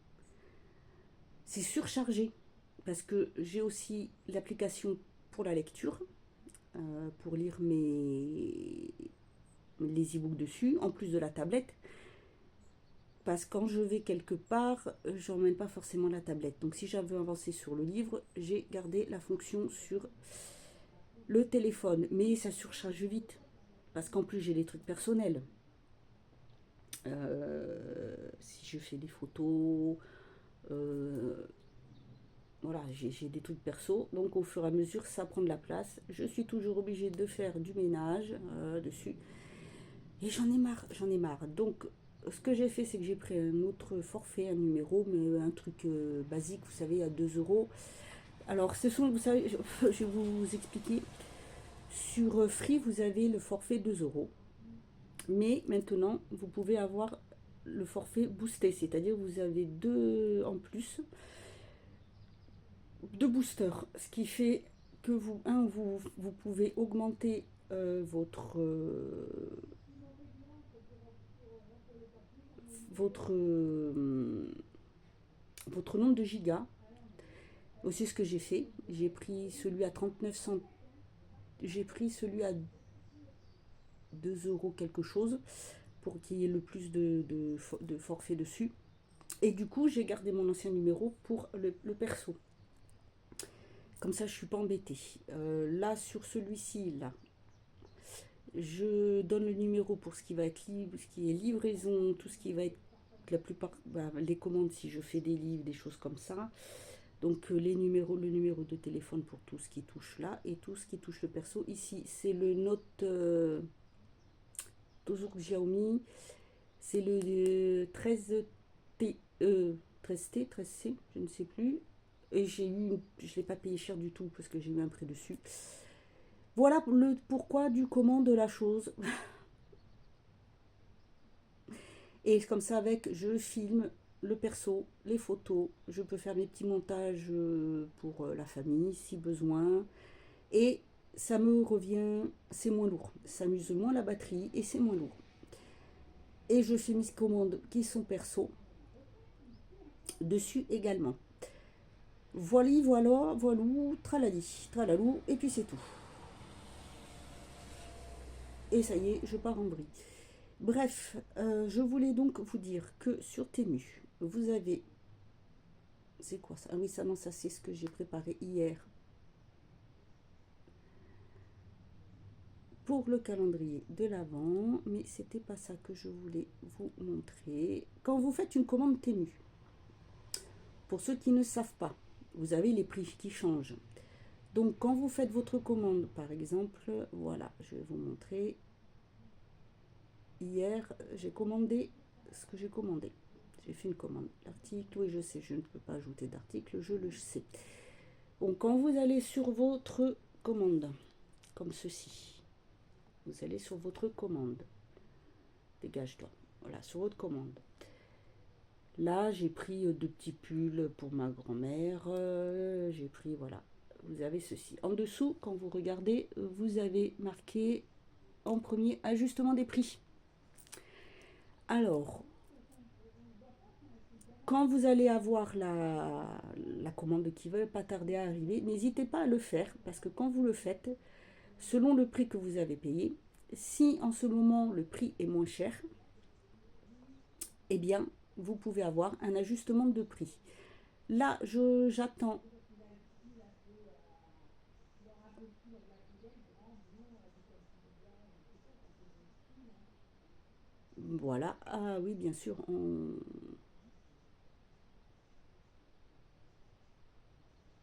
c'est surchargé. Parce que j'ai aussi l'application pour la lecture, pour lire les e-books dessus, en plus de la tablette. Parce que quand je vais quelque part, j'emmène pas forcément la tablette. Donc si j'avais avancé sur le livre, j'ai gardé la fonction sur le téléphone. Mais ça surcharge vite. Parce qu'en plus, j'ai des trucs personnels. Si je fais des photos, euh, voilà, j'ai des trucs perso. Donc au fur et à mesure, ça prend de la place. Je suis toujours obligée de faire du ménage dessus. Et j'en ai marre, j'en ai marre. Donc ce que j'ai fait, c'est que j'ai pris un autre forfait, un numéro, mais un truc basique, vous savez, à 2 euros. Alors, ce sont, vous savez, je vais vous expliquer. Sur Free, vous avez le forfait 2 euros. Mais maintenant, vous pouvez avoir le forfait boosté, c'est-à-dire vous avez deux en plus, deux boosters, ce qui fait que vous pouvez augmenter votre, votre nombre de gigas. C'est ce que j'ai fait. J'ai pris celui à 39 centimes. J'ai pris celui à 2 euros quelque chose pour qu'il y ait le plus de forfaits dessus. Et du coup, j'ai gardé mon ancien numéro pour le perso. Comme ça, je ne suis pas embêtée. Là, sur celui-ci, là, je donne le numéro pour ce qui va être libre, ce qui est livraison, tout ce qui va être la plupart, les commandes si je fais des livres, des choses comme ça. Donc les numéros, le numéro de téléphone pour tout ce qui touche là et tout ce qui touche le perso. Ici, c'est le Note toujours Xiaomi, c'est le 13T, 13T, 13C, je ne sais plus. Et je ne l'ai pas payé cher du tout parce que j'ai eu un prix dessus. Voilà le pourquoi du comment de la chose. Et comme ça, avec, je filme le perso, les photos, je peux faire mes petits montages pour la famille si besoin. Et ça me revient, c'est moins lourd. Ça use moins la batterie et c'est moins lourd. Et je fais mes commandes qui sont perso dessus également. Voilà, voilou, tralali, tralalou, et puis c'est tout. Et ça y est, je pars en vrille. Bref, je voulais donc vous dire que sur Temu, vous avez... C'est quoi ça? Ah oui, ça, non, ça c'est ce que j'ai préparé hier pour le calendrier de l'Avent, mais c'était pas ça que je voulais vous montrer. Quand vous faites une commande Temu, pour ceux qui ne savent pas, vous avez les prix qui changent. Donc quand vous faites votre commande, par exemple, voilà, je vais vous montrer. Hier, j'ai commandé ce que j'ai commandé. J'ai fait une commande. L'article, oui, je sais, je ne peux pas ajouter d'article, je le sais. Donc, quand vous allez sur votre commande, comme ceci, vous allez sur votre commande. Dégage-toi. Voilà, sur votre commande. Là, j'ai pris deux petits pulls pour ma grand-mère. J'ai pris, voilà, vous avez ceci. En dessous, quand vous regardez, vous avez marqué en premier ajustement des prix. Alors, quand vous allez avoir la commande qui ne va pas tarder à arriver, n'hésitez pas à le faire parce que quand vous le faites, selon le prix que vous avez payé, si en ce moment le prix est moins cher, eh bien, vous pouvez avoir un ajustement de prix. Là, j'attends. Voilà. Ah oui, bien sûr.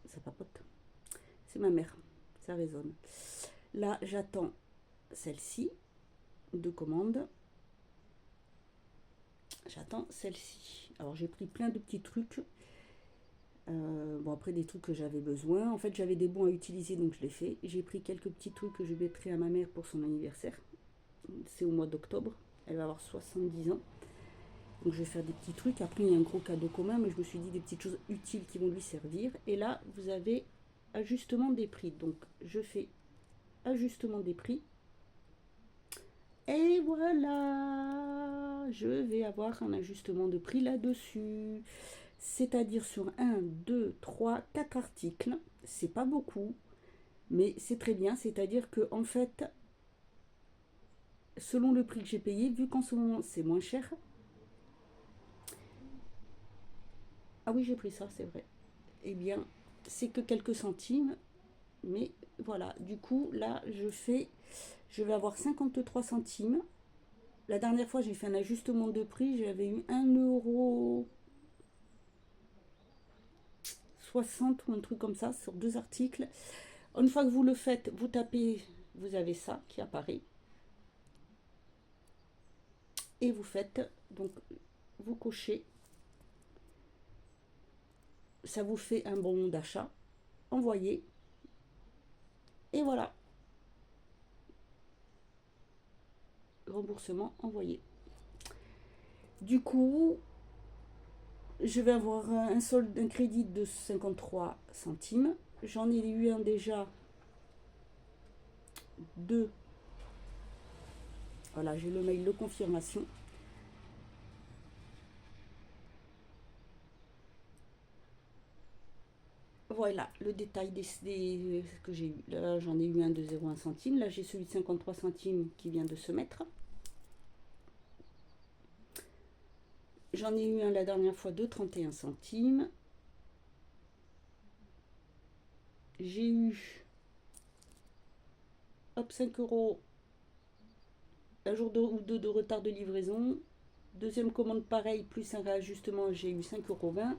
Ça papote. C'est ma mère. Ça résonne. Là, j'attends celle-ci de commande. J'attends celle-ci. Alors, j'ai pris plein de petits trucs. Bon, après, des trucs que j'avais besoin. En fait, j'avais des bons à utiliser, donc je l'ai fait. J'ai pris quelques petits trucs que je mettrai à ma mère pour son anniversaire. C'est au mois d'octobre. Elle va avoir 70 ans. Donc, je vais faire des petits trucs. Après, il y a un gros cadeau commun, mais je me suis dit des petites choses utiles qui vont lui servir. Et là, vous avez ajustement des prix. Donc, je fais ajustement des prix. Et voilà, je vais avoir un ajustement de prix là-dessus. C'est-à-dire sur 1, 2, 3, 4 articles. C'est pas beaucoup, mais c'est très bien. C'est-à-dire que en fait, selon le prix que j'ai payé, vu qu'en ce moment c'est moins cher. Ah oui, j'ai pris ça, c'est vrai. Eh bien, c'est que quelques centimes, mais voilà. Du coup, là, je fais Je vais avoir 53 centimes. La dernière fois, j'ai fait un ajustement de prix. J'avais eu 1,60 € ou un truc comme ça sur 2 articles. Une fois que vous le faites, vous tapez, vous avez ça qui apparaît. Et vous faites, donc vous cochez. Ça vous fait un bon d'achat. Envoyez. Et voilà. Remboursement envoyé. Du coup, je vais avoir un solde, un crédit de 53 centimes. J'en ai eu un déjà de... Voilà, j'ai le mail de confirmation. Voilà le détail des que j'ai eu. Là, j'en ai eu un de 0,1 centime. Là, j'ai celui de 53 centimes qui vient de se mettre. J'en ai eu un la dernière fois de 31 centimes. J'ai eu 5 € un jour ou deux de retard de livraison. Deuxième commande pareil, plus un réajustement, j'ai eu 5,20 €.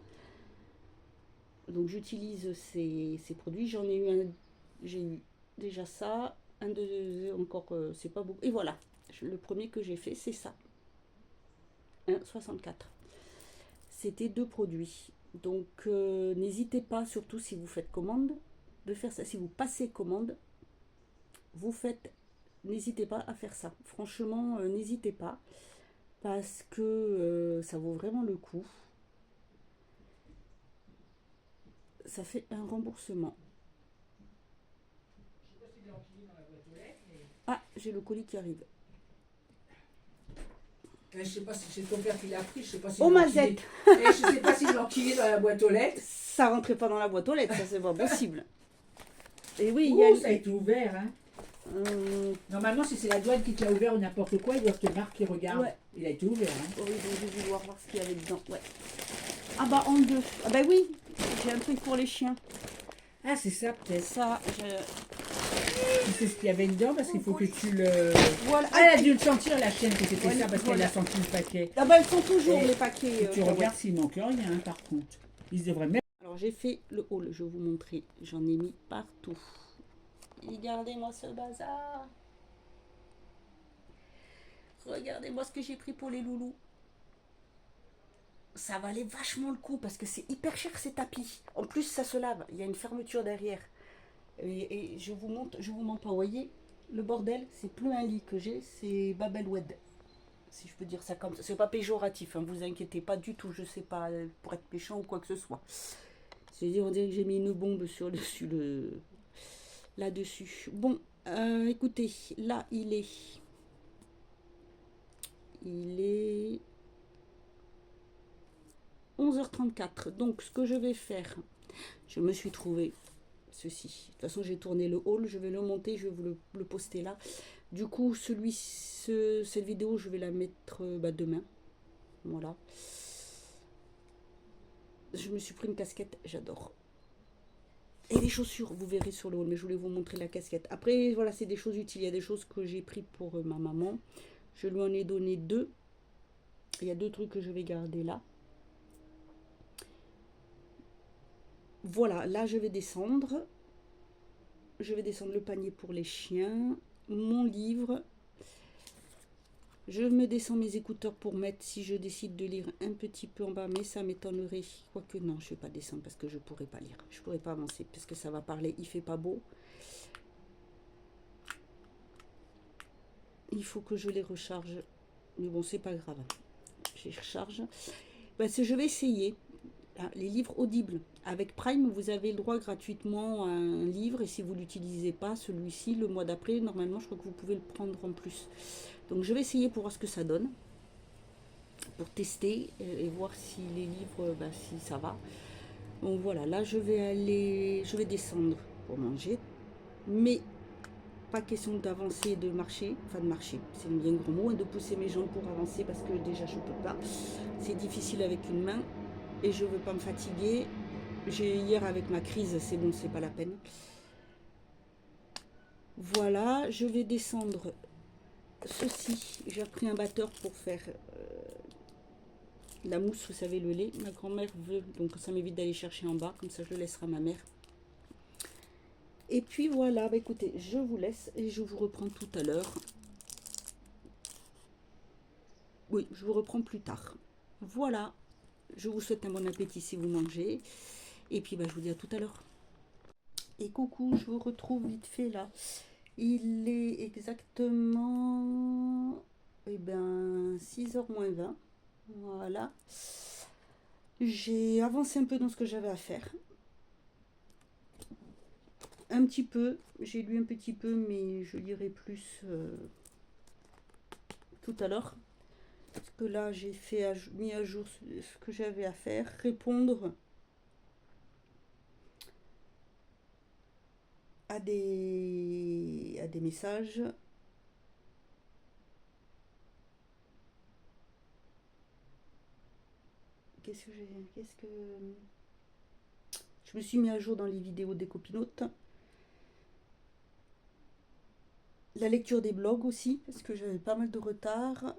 Donc j'utilise ces produits. J'en ai eu j'ai eu déjà ça. Un de encore, c'est pas beaucoup. Et voilà, le premier que j'ai fait, c'est ça. 1,64 €. C'était 2 produits. Donc n'hésitez pas, surtout si vous faites commande, de faire ça. Si vous passez commande, vous faites, n'hésitez pas à faire ça. Franchement, n'hésitez pas, parce que ça vaut vraiment le coup. Ça fait un remboursement. Ah, j'ai le colis qui arrive. Je sais pas si c'est ton père qui l'a pris, je sais pas si. Oh, mazette. Je sais pas s'il l'a enquillé dans la boîte aux lettres. Ça rentrait pas dans la boîte aux lettres, ça c'est pas possible. Et oui, Ça a été ouvert, hein. Normalement, si c'est la douane qui te l'a ouvert ou n'importe quoi, ils doivent te marquer, regarde. Ouais. Il a été ouvert, hein. Oui, donc je vais vouloir voir ce qu'il y avait dedans. Ouais. Ah bah en deux. Ah bah oui, j'ai un truc pour les chiens. Ah, c'est ça peut-être. Ça, tu sais ce qu'il y avait dedans parce qu'il faut que tu le... Voilà. Ah, elle a dû le sentir, la chienne, que c'était ça, parce qu'elle a senti le paquet. Ah bah elles sont toujours les paquets. Tu regardes s'il manque rien, hein, par contre. Ils devraient mettre... Alors j'ai fait le haul, je vais vous montrer. J'en ai mis partout. Regardez-moi ce bazar. Regardez-moi ce que j'ai pris pour les loulous. Ça valait vachement le coup parce que c'est hyper cher ces tapis. En plus, ça se lave. Il y a une fermeture derrière. Et je vous montre pas. Vous voyez, le bordel, c'est plus un lit que j'ai, c'est Babelwed. Si je peux dire ça comme ça. C'est pas péjoratif, hein, vous inquiétez pas du tout. Je sais pas pour être méchant ou quoi que ce soit. C'est-à-dire, on dirait que j'ai mis une bombe sur dessus là-dessus. Bon, écoutez, là, il est 11h34. Donc, ce que je vais faire, je me suis trouvé ceci. De toute façon, j'ai tourné le haul, je vais le monter, je vais vous le poster là. Du coup, cette vidéo, je vais la mettre demain. Voilà. Je me suis pris une casquette, j'adore. Et les chaussures, vous verrez sur le haul, mais je voulais vous montrer la casquette. Après, voilà, c'est des choses utiles. Il y a des choses que j'ai pris pour ma maman. Je lui en ai donné 2. Il y a 2 trucs que je vais garder là. Voilà, là je vais descendre. Je vais descendre le panier pour les chiens. Mon livre. Je me descends mes écouteurs pour mettre, si je décide de lire un petit peu en bas, mais ça m'étonnerait. Quoique non, je ne vais pas descendre parce que je ne pourrai pas lire. Je ne pourrai pas avancer parce que ça va parler. Il ne fait pas beau. Il faut que je les recharge. Mais bon, c'est pas grave. Je les recharge. Je vais essayer. Les livres audibles. Avec Prime, vous avez le droit gratuitement à un livre. Et si vous ne l'utilisez pas, celui-ci, le mois d'après, normalement, je crois que vous pouvez le prendre en plus. Donc, je vais essayer pour voir ce que ça donne. Pour tester et voir si les livres, si ça va. Donc, voilà. Là, je vais descendre pour manger. Mais pas question d'avancer, de marcher. Enfin, de marcher, c'est un bien grand mot. De pousser mes jambes pour avancer parce que déjà, je ne peux pas. C'est difficile avec une main. Et je ne veux pas me fatiguer. Hier avec ma crise, c'est bon, c'est pas la peine. Voilà, je vais descendre ceci. J'ai repris un batteur pour faire la mousse, vous savez, le lait. Ma grand-mère veut, donc ça m'évite d'aller chercher en bas, comme ça je le laisserai à ma mère. Et puis voilà, bah écoutez, je vous laisse et je vous reprends tout à l'heure. Oui, je vous reprends plus tard. Voilà, je vous souhaite un bon appétit si vous mangez. Et puis bah, je vous dis à tout à l'heure. Et coucou, je vous retrouve vite fait là. Il est exactement 6h moins 20. Voilà. J'ai avancé un peu dans ce que j'avais à faire. Un petit peu, j'ai lu un petit peu, mais je lirai plus tout à l'heure. Parce que là, j'ai mis à jour ce que j'avais à faire. Répondre à des messages. Qu'est-ce que je me suis mis à jour dans les vidéos des copinotes. La lecture des blogs aussi, parce que j'avais pas mal de retard.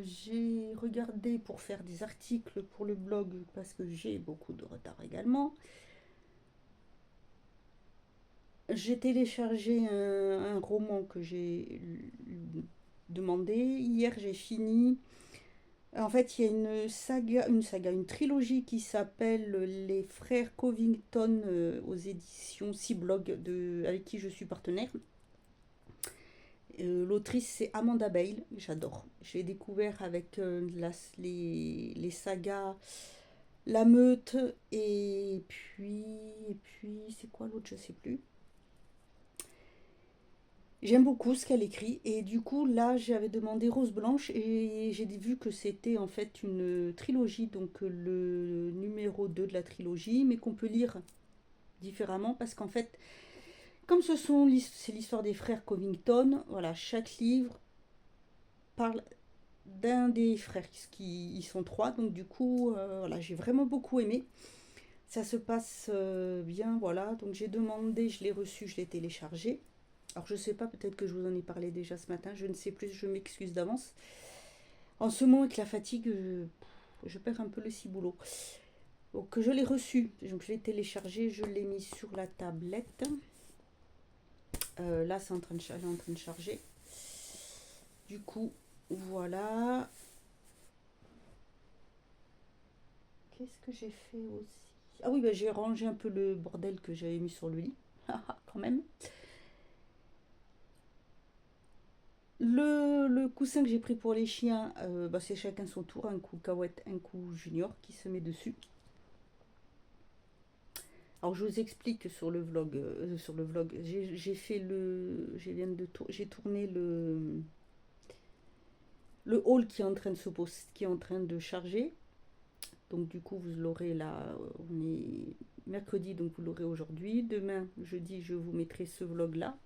J'ai regardé pour faire des articles pour le blog, parce que j'ai beaucoup de retard également. J'ai téléchargé un roman que j'ai demandé. Hier, j'ai fini. En fait, il y a une trilogie qui s'appelle Les Frères Covington aux éditions Ciblog, avec qui je suis partenaire. L'autrice, c'est Amanda Bale, j'adore. J'ai découvert avec les sagas La Meute et puis c'est quoi l'autre, je sais plus. J'aime beaucoup ce qu'elle écrit et du coup là j'avais demandé Rose Blanche et j'ai vu que c'était en fait une trilogie, donc le numéro 2 de la trilogie, mais qu'on peut lire différemment parce qu'en fait comme c'est l'histoire des frères Covington, voilà, chaque livre parle d'un des frères, ils sont trois, donc du coup voilà, j'ai vraiment beaucoup aimé. Ça se passe bien, voilà, donc j'ai demandé, je l'ai reçu, je l'ai téléchargé. Alors je sais pas, peut-être que je vous en ai parlé déjà ce matin, je ne sais plus, je m'excuse d'avance. En ce moment avec la fatigue, je perds un peu le ciboulot. Donc je l'ai reçu, donc je l'ai téléchargé, je l'ai mis sur la tablette. Là c'est elle est en train de charger. Du coup, voilà. Qu'est-ce que j'ai fait aussi? Ah oui, bah, j'ai rangé un peu le bordel que j'avais mis sur le lit. Quand même. Le coussin que j'ai pris pour les chiens, c'est chacun son tour. Un coup Cahouette, un coup Junior qui se met dessus. Alors je vous explique sur le vlog. J'ai fait j'ai tourné le haul qui est en train de qui est en train de charger. Donc du coup vous l'aurez là. On est mercredi, donc vous l'aurez aujourd'hui. Demain, jeudi, je vous mettrai ce vlog là.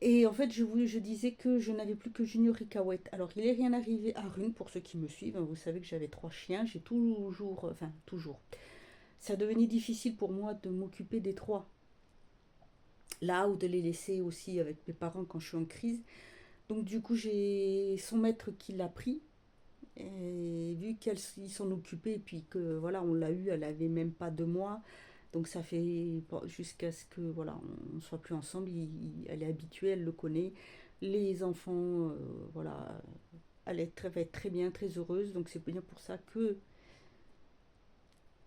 Et en fait, je disais que je n'avais plus que Junior et Cahouette. Alors, il n'est rien arrivé à Rune, pour ceux qui me suivent. Vous savez que j'avais 3 chiens. J'ai toujours, enfin, toujours. Ça devenait difficile pour moi de m'occuper des 3. Là, ou de les laisser aussi avec mes parents quand je suis en crise. Donc, du coup, j'ai son maître qui l'a pris. Et vu qu'ils s'en occupaient, et puis que voilà, on l'a eu, elle avait même pas 2 mois. Donc ça fait jusqu'à ce que voilà, on soit plus ensemble. Elle est habituée, elle le connaît. Les enfants, voilà, va être très bien, très heureuse. Donc c'est bien pour ça que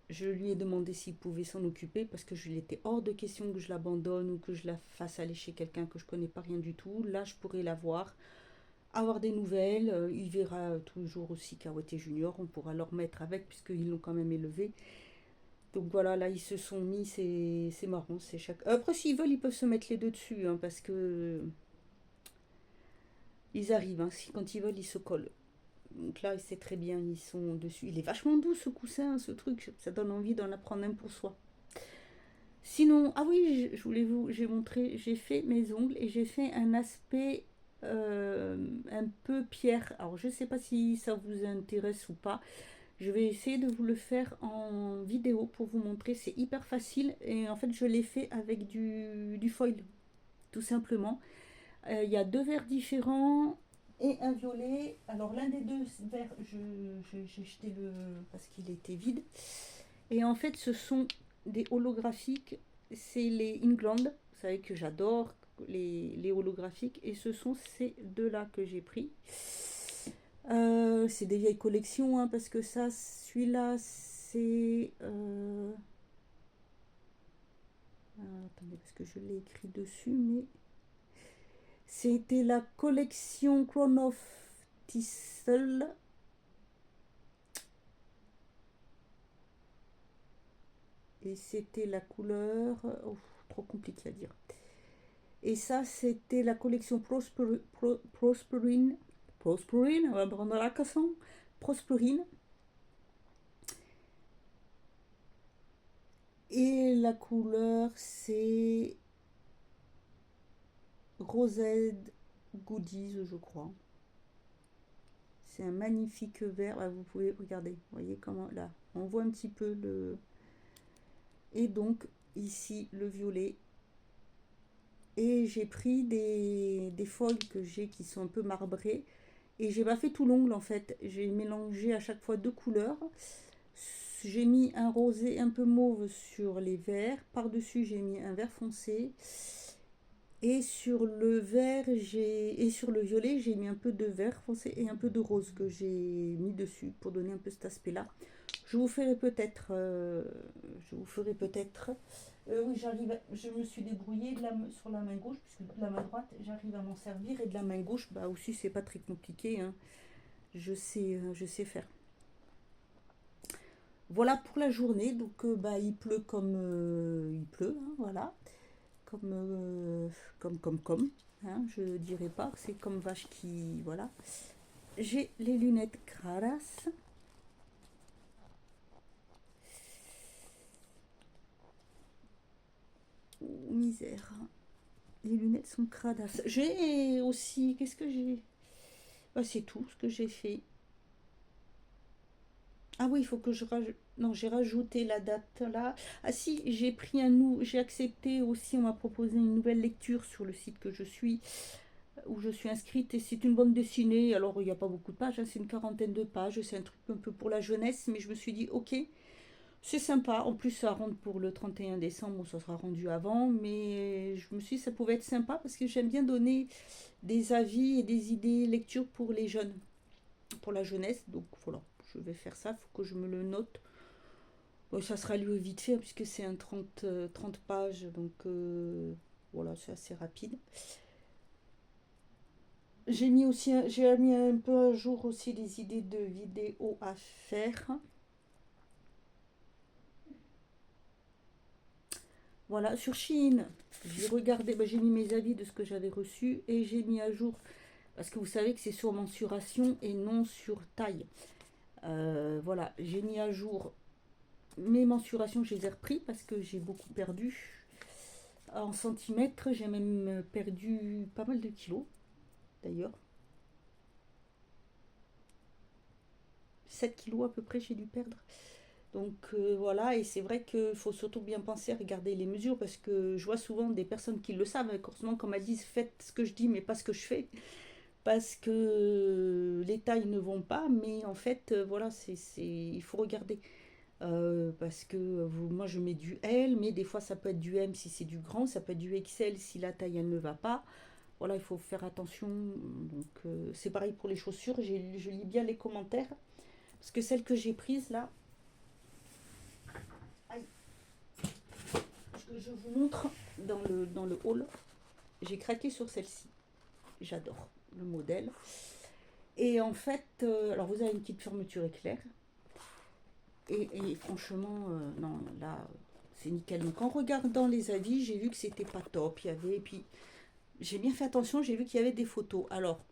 je lui ai demandé s'il pouvait s'en occuper parce que je l'étais hors de question que je l'abandonne ou que je la fasse aller chez quelqu'un que je connais pas, rien du tout. Là, je pourrais la voir, avoir des nouvelles. Il verra toujours aussi Cahouette et Junior. On pourra leur mettre avec puisqu'ils l'ont quand même élevé. Donc voilà, là ils se sont mis, c'est marrant, c'est chaque. Après, s'ils veulent, ils peuvent se mettre les deux dessus, hein, parce que ils arrivent, hein, quand ils veulent, ils se collent. Donc là, c'est très bien, ils sont dessus. Il est vachement doux ce coussin, ce truc, ça donne envie d'en apprendre un pour soi. Sinon, ah oui, j'ai fait mes ongles et j'ai fait un aspect un peu pierre. Alors je sais pas si ça vous intéresse ou pas. Je vais essayer de vous le faire en vidéo pour vous montrer. C'est hyper facile et en fait je l'ai fait avec du foil, tout simplement. Il y a 2 verres différents et un violet. Alors l'un des 2 verres, j'ai jeté le parce qu'il était vide. Et en fait ce sont des holographiques. C'est les England. Vous savez que j'adore les holographiques. Et ce sont ces 2-là que j'ai pris. C'est des vieilles collections, hein, parce que ça, celui-là, c'est... attendez, parce que je l'ai écrit dessus, mais... C'était la collection Crown of Thistle. Et c'était la couleur... Oh, trop compliqué à dire. Et ça, c'était la collection Prosperine. Prosperine, on va prendre la casson. Prosperine. Et la couleur, c'est Rosette Goodies, je crois. C'est un magnifique vert. Ah, vous pouvez regarder. Vous voyez comment là, on voit un petit peu le. Et donc ici le violet. Et j'ai pris des foils que j'ai qui sont un peu marbrées. Et j'ai pas fait tout l'ongle en fait. J'ai mélangé à chaque fois 2 couleurs. J'ai mis un rosé un peu mauve sur les verts. Par-dessus, j'ai mis un vert foncé. Et sur le vert, et sur le violet, j'ai mis un peu de vert foncé et un peu de rose que j'ai mis dessus pour donner un peu cet aspect-là. Je vous ferai peut-être. Oui, je me suis débrouillée sur la main gauche, puisque de la main droite, j'arrive à m'en servir. Et de la main gauche, bah aussi, c'est pas très compliqué. Hein. Je sais faire. Voilà pour la journée. Donc, bah, il pleut comme il pleut. Hein, voilà. Comme. Hein, je dirais pas que c'est comme vache qui. Voilà. J'ai les lunettes Cradas. Oh, misère. Les lunettes sont Cradas. J'ai aussi. Qu'est-ce que j'ai? Bah, c'est tout ce que j'ai fait. Ah oui, il faut que je rajoute. Non, j'ai rajouté la date là. Ah si, j'ai accepté aussi, on m'a proposé une nouvelle lecture sur le site que je suis, où je suis inscrite, et c'est une bande dessinée. Alors il n'y a pas beaucoup de pages, hein, c'est une quarantaine de pages, c'est un truc un peu pour la jeunesse, mais je me suis dit ok, c'est sympa. En plus ça rentre pour le 31 décembre, bon, ça sera rendu avant, mais je me suis dit ça pouvait être sympa parce que j'aime bien donner des avis et des idées lecture pour les jeunes, pour la jeunesse, donc voilà. Je vais faire ça, il faut que je me le note. Bon, ça sera lu vite fait, puisque c'est un 30 pages, donc voilà, c'est assez rapide. J'ai mis un peu à jour aussi les idées de vidéos à faire. Voilà, sur Shein, j'ai regardé, j'ai mis mes avis de ce que j'avais reçu et j'ai mis à jour, parce que vous savez que c'est sur mensuration et non sur taille. Voilà, j'ai mis à jour mes mensurations, je les ai repris parce que j'ai beaucoup perdu. En centimètres, j'ai même perdu pas mal de kilos, d'ailleurs. 7 kilos à peu près, j'ai dû perdre. Donc voilà, et c'est vrai qu'il faut surtout bien penser à regarder les mesures parce que je vois souvent des personnes qui le savent, heureusement qu'on m'a dit faites ce que je dis mais pas ce que je fais. Parce que les tailles ne vont pas, mais en fait, voilà, il faut regarder. Parce que moi je mets du L, mais des fois ça peut être du M si c'est du grand, ça peut être du XL si la taille elle ne va pas. Voilà, il faut faire attention. Donc c'est pareil pour les chaussures, je lis bien les commentaires. Parce que celle que j'ai prise là, aïe, je vous montre dans le haul, j'ai craqué sur celle-ci. J'adore le modèle. Et en fait, alors vous avez une petite fermeture éclair. Et franchement, non, là, c'est nickel. Donc en regardant les avis, j'ai vu que c'était pas top. Il y avait, et puis j'ai bien fait attention, j'ai vu qu'il y avait des photos. Alors,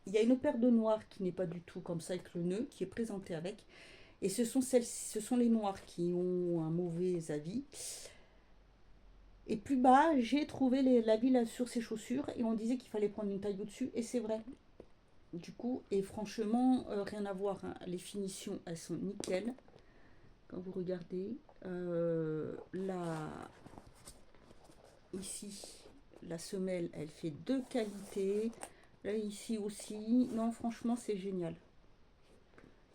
il y a une paire de noires qui n'est pas du tout comme ça avec le nœud, qui est présentée avec. Et ce sont les noirs qui ont un mauvais avis. Et plus bas, j'ai trouvé l'avis là sur ces chaussures et on disait qu'il fallait prendre une taille au-dessus. Et c'est vrai. Du coup, et franchement, rien à voir, hein. Les finitions, elles sont nickel. Quand vous regardez, là, ici, la semelle, elle fait de qualité. Là, ici aussi. Non, franchement, c'est génial.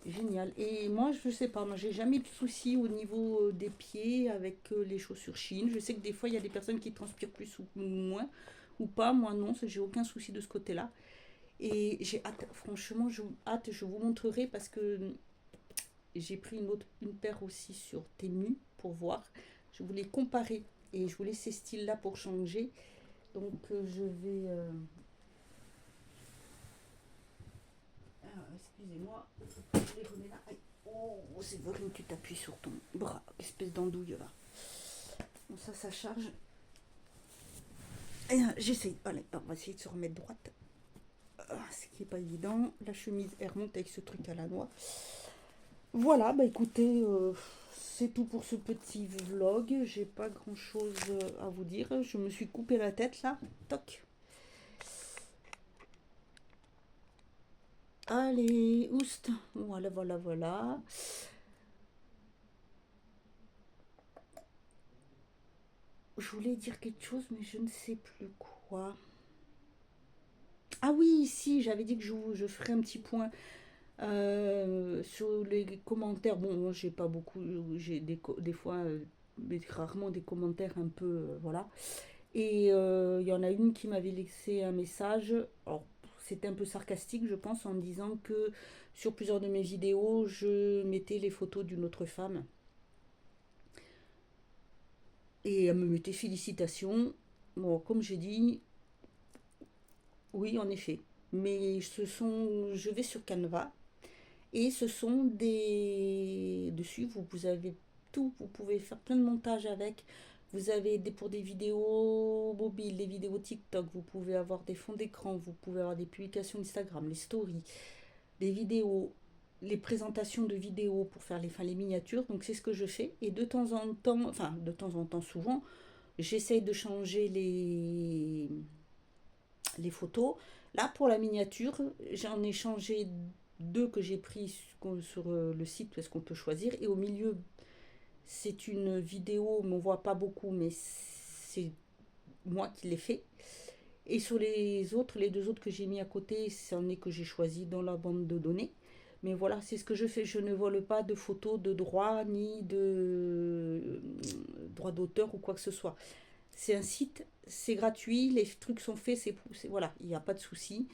Génial. Et moi, je sais pas, moi, j'ai jamais eu de soucis au niveau des pieds avec les chaussures Chine. Je sais que des fois, il y a des personnes qui transpirent plus ou moins, ou pas. Moi, non, j'ai aucun souci de ce côté-là. Et j'ai hâte, franchement, hâte, je vous montrerai parce que j'ai pris une paire aussi sur Temu pour voir. Je voulais comparer et je voulais ces styles-là pour changer. Donc, je vais. Excusez-moi, je les remets là. Aïe. Oh, c'est vrai que tu t'appuies sur ton bras, espèce d'andouille là. Bon, ça charge. J'essaye. Allez, on va essayer de se remettre droite. Ce qui n'est pas évident. La chemise, elle remonte avec ce truc à la noix. Voilà, bah écoutez, c'est tout pour ce petit vlog. J'ai pas grand chose à vous dire. Je me suis coupé la tête là. Toc. Allez, oust. Voilà, voilà, voilà. Je voulais dire quelque chose, mais je ne sais plus quoi. Ah oui, si, j'avais dit que je ferais un petit point sur les commentaires. Bon, moi, j'ai pas beaucoup, j'ai des fois, mais rarement des commentaires un peu, voilà. Et il y en a une qui m'avait laissé un message. Alors, c'était un peu sarcastique, je pense, en me disant que sur plusieurs de mes vidéos, je mettais les photos d'une autre femme. Et elle me mettait félicitations. Bon, comme j'ai dit, oui, en effet. Mais je vais sur Canva et ce sont des, dessus, vous avez tout, vous pouvez faire plein de montages avec. Vous avez pour des vidéos mobiles, des vidéos TikTok, vous pouvez avoir des fonds d'écran, vous pouvez avoir des publications Instagram, les stories, des vidéos, les présentations de vidéos pour faire les miniatures. Donc c'est ce que je fais. Et de temps en temps, enfin de temps en temps souvent, j'essaye de changer les photos. Là, pour la miniature, j'en ai changé deux que j'ai pris sur le site parce qu'on peut choisir. Et au milieu, c'est une vidéo, mais on voit pas beaucoup, mais c'est moi qui l'ai fait. Et sur les deux autres que j'ai mis à côté, c'en est que j'ai choisi dans la bande de données. Mais voilà, c'est ce que je fais. Je ne vole pas de photos de droit ni de droit d'auteur ou quoi que ce soit. C'est un site, c'est gratuit, les trucs sont faits, voilà, il n'y a pas de souci.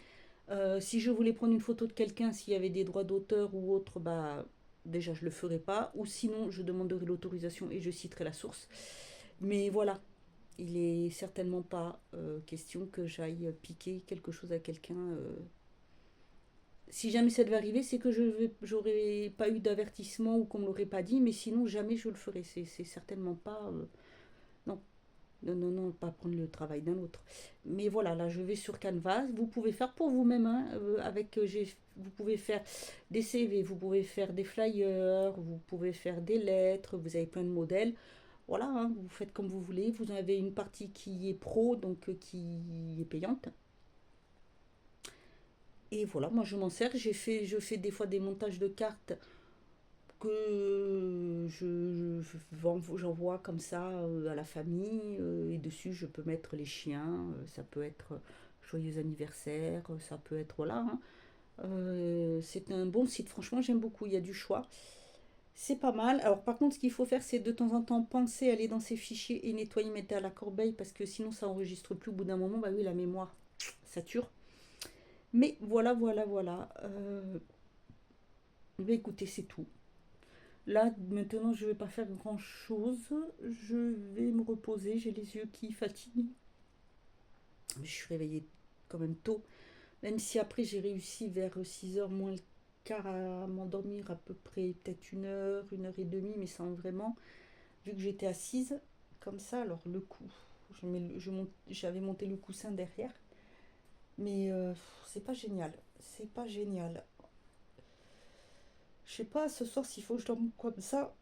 Si je voulais prendre une photo de quelqu'un, s'il y avait des droits d'auteur ou autre, bah déjà je le ferais pas. Ou sinon, je demanderai l'autorisation et je citerai la source. Mais voilà, il est certainement pas question que j'aille piquer quelque chose à quelqu'un. Si jamais ça devait arriver, c'est que j'aurais pas eu d'avertissement ou qu'on me l'aurait pas dit, mais sinon jamais je le ferai. C'est certainement pas. Non, non, non, non, pas prendre le travail d'un autre. Mais voilà, là, je vais sur Canvas. Vous pouvez faire pour vous-même, hein, vous pouvez faire des CV, vous pouvez faire des flyers, vous pouvez faire des lettres, vous avez plein de modèles. Voilà, hein, vous faites comme vous voulez. Vous avez une partie qui est pro, donc qui est payante. Et voilà, moi je m'en sers. Je fais des fois des montages de cartes que j'envoie comme ça à la famille et dessus je peux mettre les chiens, ça peut être joyeux anniversaire, ça peut être voilà, hein. C'est un bon site, franchement j'aime beaucoup, il y a du choix, c'est pas mal. Alors par contre ce qu'il faut faire c'est de temps en temps penser à aller dans ses fichiers et nettoyer, mettre à la corbeille parce que sinon ça enregistre plus au bout d'un moment, bah oui la mémoire sature. Mais voilà voilà voilà, bah écoutez c'est tout. Là, maintenant, je ne vais pas faire grand-chose. Je vais me reposer. J'ai les yeux qui fatiguent. Je suis réveillée quand même tôt. Même si après, j'ai réussi vers 6 heures moins le quart à m'endormir à peu près peut-être une heure et demie, mais sans vraiment. Vu que j'étais assise comme ça, alors le coup, j'avais monté le coussin derrière. Mais c'est pas génial. C'est pas génial. Je sais pas ce soir s'il faut que je dorme comme ça.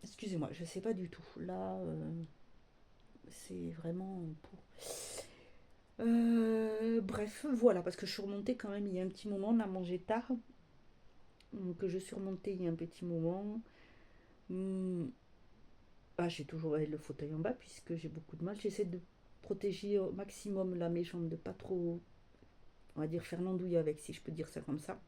Excusez-moi, je sais pas du tout. Là, c'est vraiment pour. Bref, voilà, parce que je suis remontée quand même il y a un petit moment, on a mangé tard. Donc je suis remontée il y a un petit moment. Ah, j'ai toujours le fauteuil en bas puisque j'ai beaucoup de mal. J'essaie de protéger au maximum là mes jambes, de pas trop, on va dire, faire l'andouille avec, si je peux dire ça comme ça.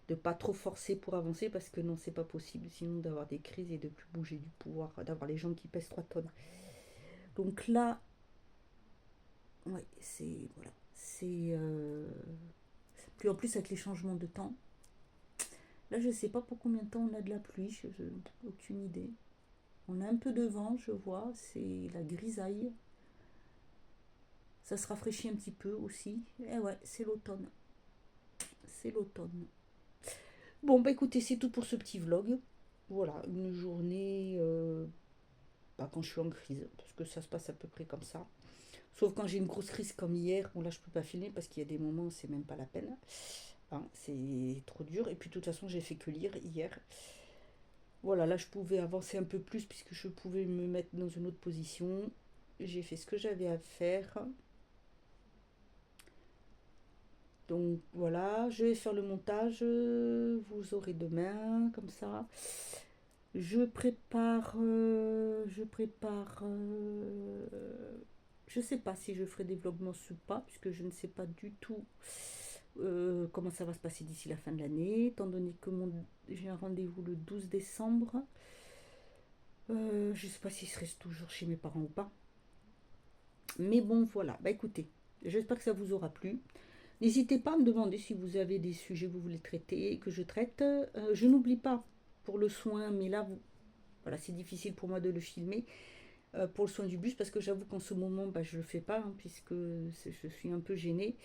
De pas trop forcer pour avancer parce que non, c'est pas possible sinon d'avoir des crises et de plus bouger du pouvoir, d'avoir les jambes qui pèsent 3 tonnes. Donc là, ouais, c'est. Voilà. C'est. Puis en plus, avec les changements de temps, là, je sais pas pour combien de temps on a de la pluie, aucune idée. On a un peu de vent, je vois, c'est la grisaille. Ça se rafraîchit un petit peu aussi. Et ouais, c'est l'automne. C'est l'automne. Bon, bah écoutez, c'est tout pour ce petit vlog. Voilà, une journée, bah, quand je suis en crise, parce que ça se passe à peu près comme ça. Sauf quand j'ai une grosse crise comme hier, bon là je peux pas filmer parce qu'il y a des moments où c'est même pas la peine. Hein, c'est trop dur. Et puis de toute façon, j'ai fait que lire hier. Voilà, là je pouvais avancer un peu plus puisque je pouvais me mettre dans une autre position. J'ai fait ce que j'avais à faire. Donc voilà, je vais faire le montage, vous aurez demain, comme ça. Je sais pas si je ferai des vlogmas ou pas, puisque je ne sais pas du tout comment ça va se passer d'ici la fin de l'année, étant donné que j'ai un rendez-vous le 12 décembre. Je sais pas si je serai toujours chez mes parents ou pas. Mais bon, voilà. Bah écoutez, j'espère que ça vous aura plu. N'hésitez pas à me demander si vous avez des sujets que vous voulez traiter et que je traite. Je n'oublie pas pour le soin, mais là, voilà, c'est difficile pour moi de le filmer. Pour le soin du bus, parce que j'avoue qu'en ce moment, bah, je ne le fais pas, hein, puisque je suis un peu gênée.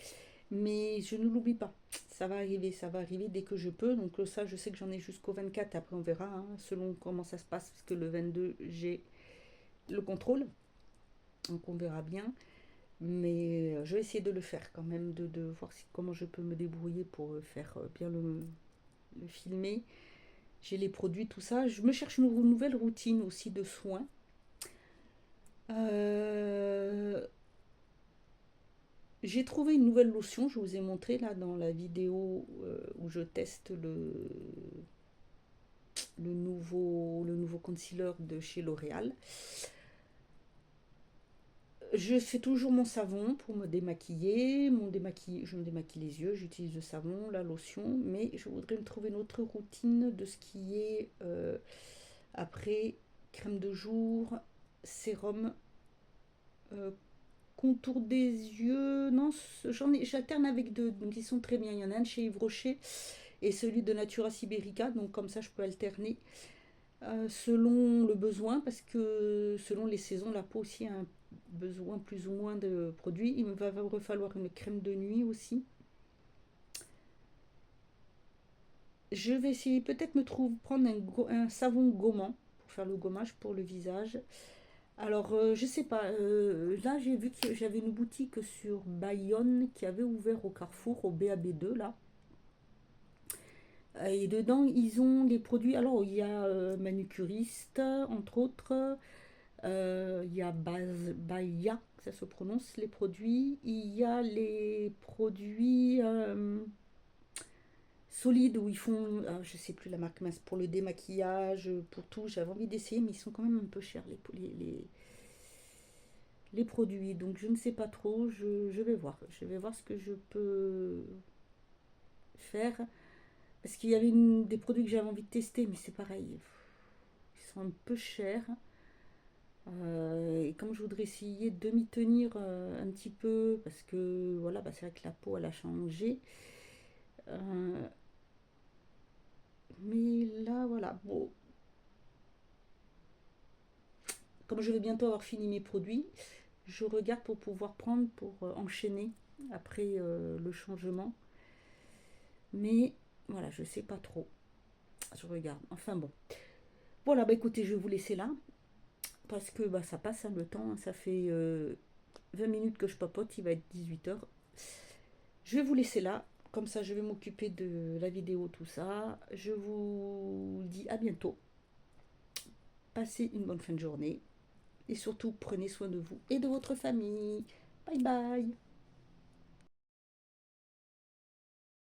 Mais je ne l'oublie pas. Ça va arriver dès que je peux. Donc ça, je sais que j'en ai jusqu'au 24. Après, on verra, hein, selon comment ça se passe, parce que le 22, j'ai le contrôle. Donc on verra bien. Mais je vais essayer de le faire quand même, de voir comment je peux me débrouiller pour faire bien le filmer. J'ai les produits, tout ça. Je me cherche une nouvelle routine aussi de soins. J'ai trouvé une nouvelle lotion, je vous ai montré là dans la vidéo où je teste le nouveau concealer de chez L'Oréal. Je fais toujours mon savon pour me démaquiller, je me démaquille les yeux, j'utilise le savon, la lotion, mais je voudrais me trouver une autre routine de ce qui est après crème de jour, sérum, euh, contour des yeux. Non, j'alterne avec deux, donc ils sont très bien. Il y en a un de chez Yves Rocher et celui de Natura Siberica, donc comme ça je peux alterner selon le besoin, parce que selon les saisons, la peau aussi a un besoin plus ou moins de produits. Il me va falloir une crème de nuit aussi. Je vais essayer peut-être prendre un savon gommant pour faire le gommage pour le visage. Alors, je sais pas, là j'ai vu que j'avais une boutique sur Bayonne qui avait ouvert au Carrefour, au BAB2 là. Et dedans, ils ont des produits. Alors, il y a manucuriste, entre autres. Il y a Baya, ça se prononce, les produits. Il y a les produits solides où ils font, je sais plus la marque mince, pour le démaquillage, pour tout. J'avais envie d'essayer, mais ils sont quand même un peu chers, les produits. Donc, je ne sais pas trop. Je vais voir. Je vais voir ce que je peux faire. Parce qu'il y avait des produits que j'avais envie de tester, mais c'est pareil. Ils sont un peu chers. Et comme je voudrais essayer de m'y tenir un petit peu, parce que voilà, bah, c'est vrai que la peau elle a changé. Euh, mais là, voilà. Bon, comme je vais bientôt avoir fini mes produits, je regarde pour pouvoir prendre pour enchaîner après le changement. Mais voilà, je sais pas trop. Je regarde. Enfin bon. Voilà, bah écoutez, je vais vous laisser là. Parce que bah, ça passe hein, le temps. Hein. Ça fait 20 minutes que je papote. Il va être 18h. Je vais vous laisser là. Comme ça, je vais m'occuper de la vidéo, tout ça. Je vous dis à bientôt. Passez une bonne fin de journée. Et surtout, prenez soin de vous et de votre famille. Bye. Bye bye.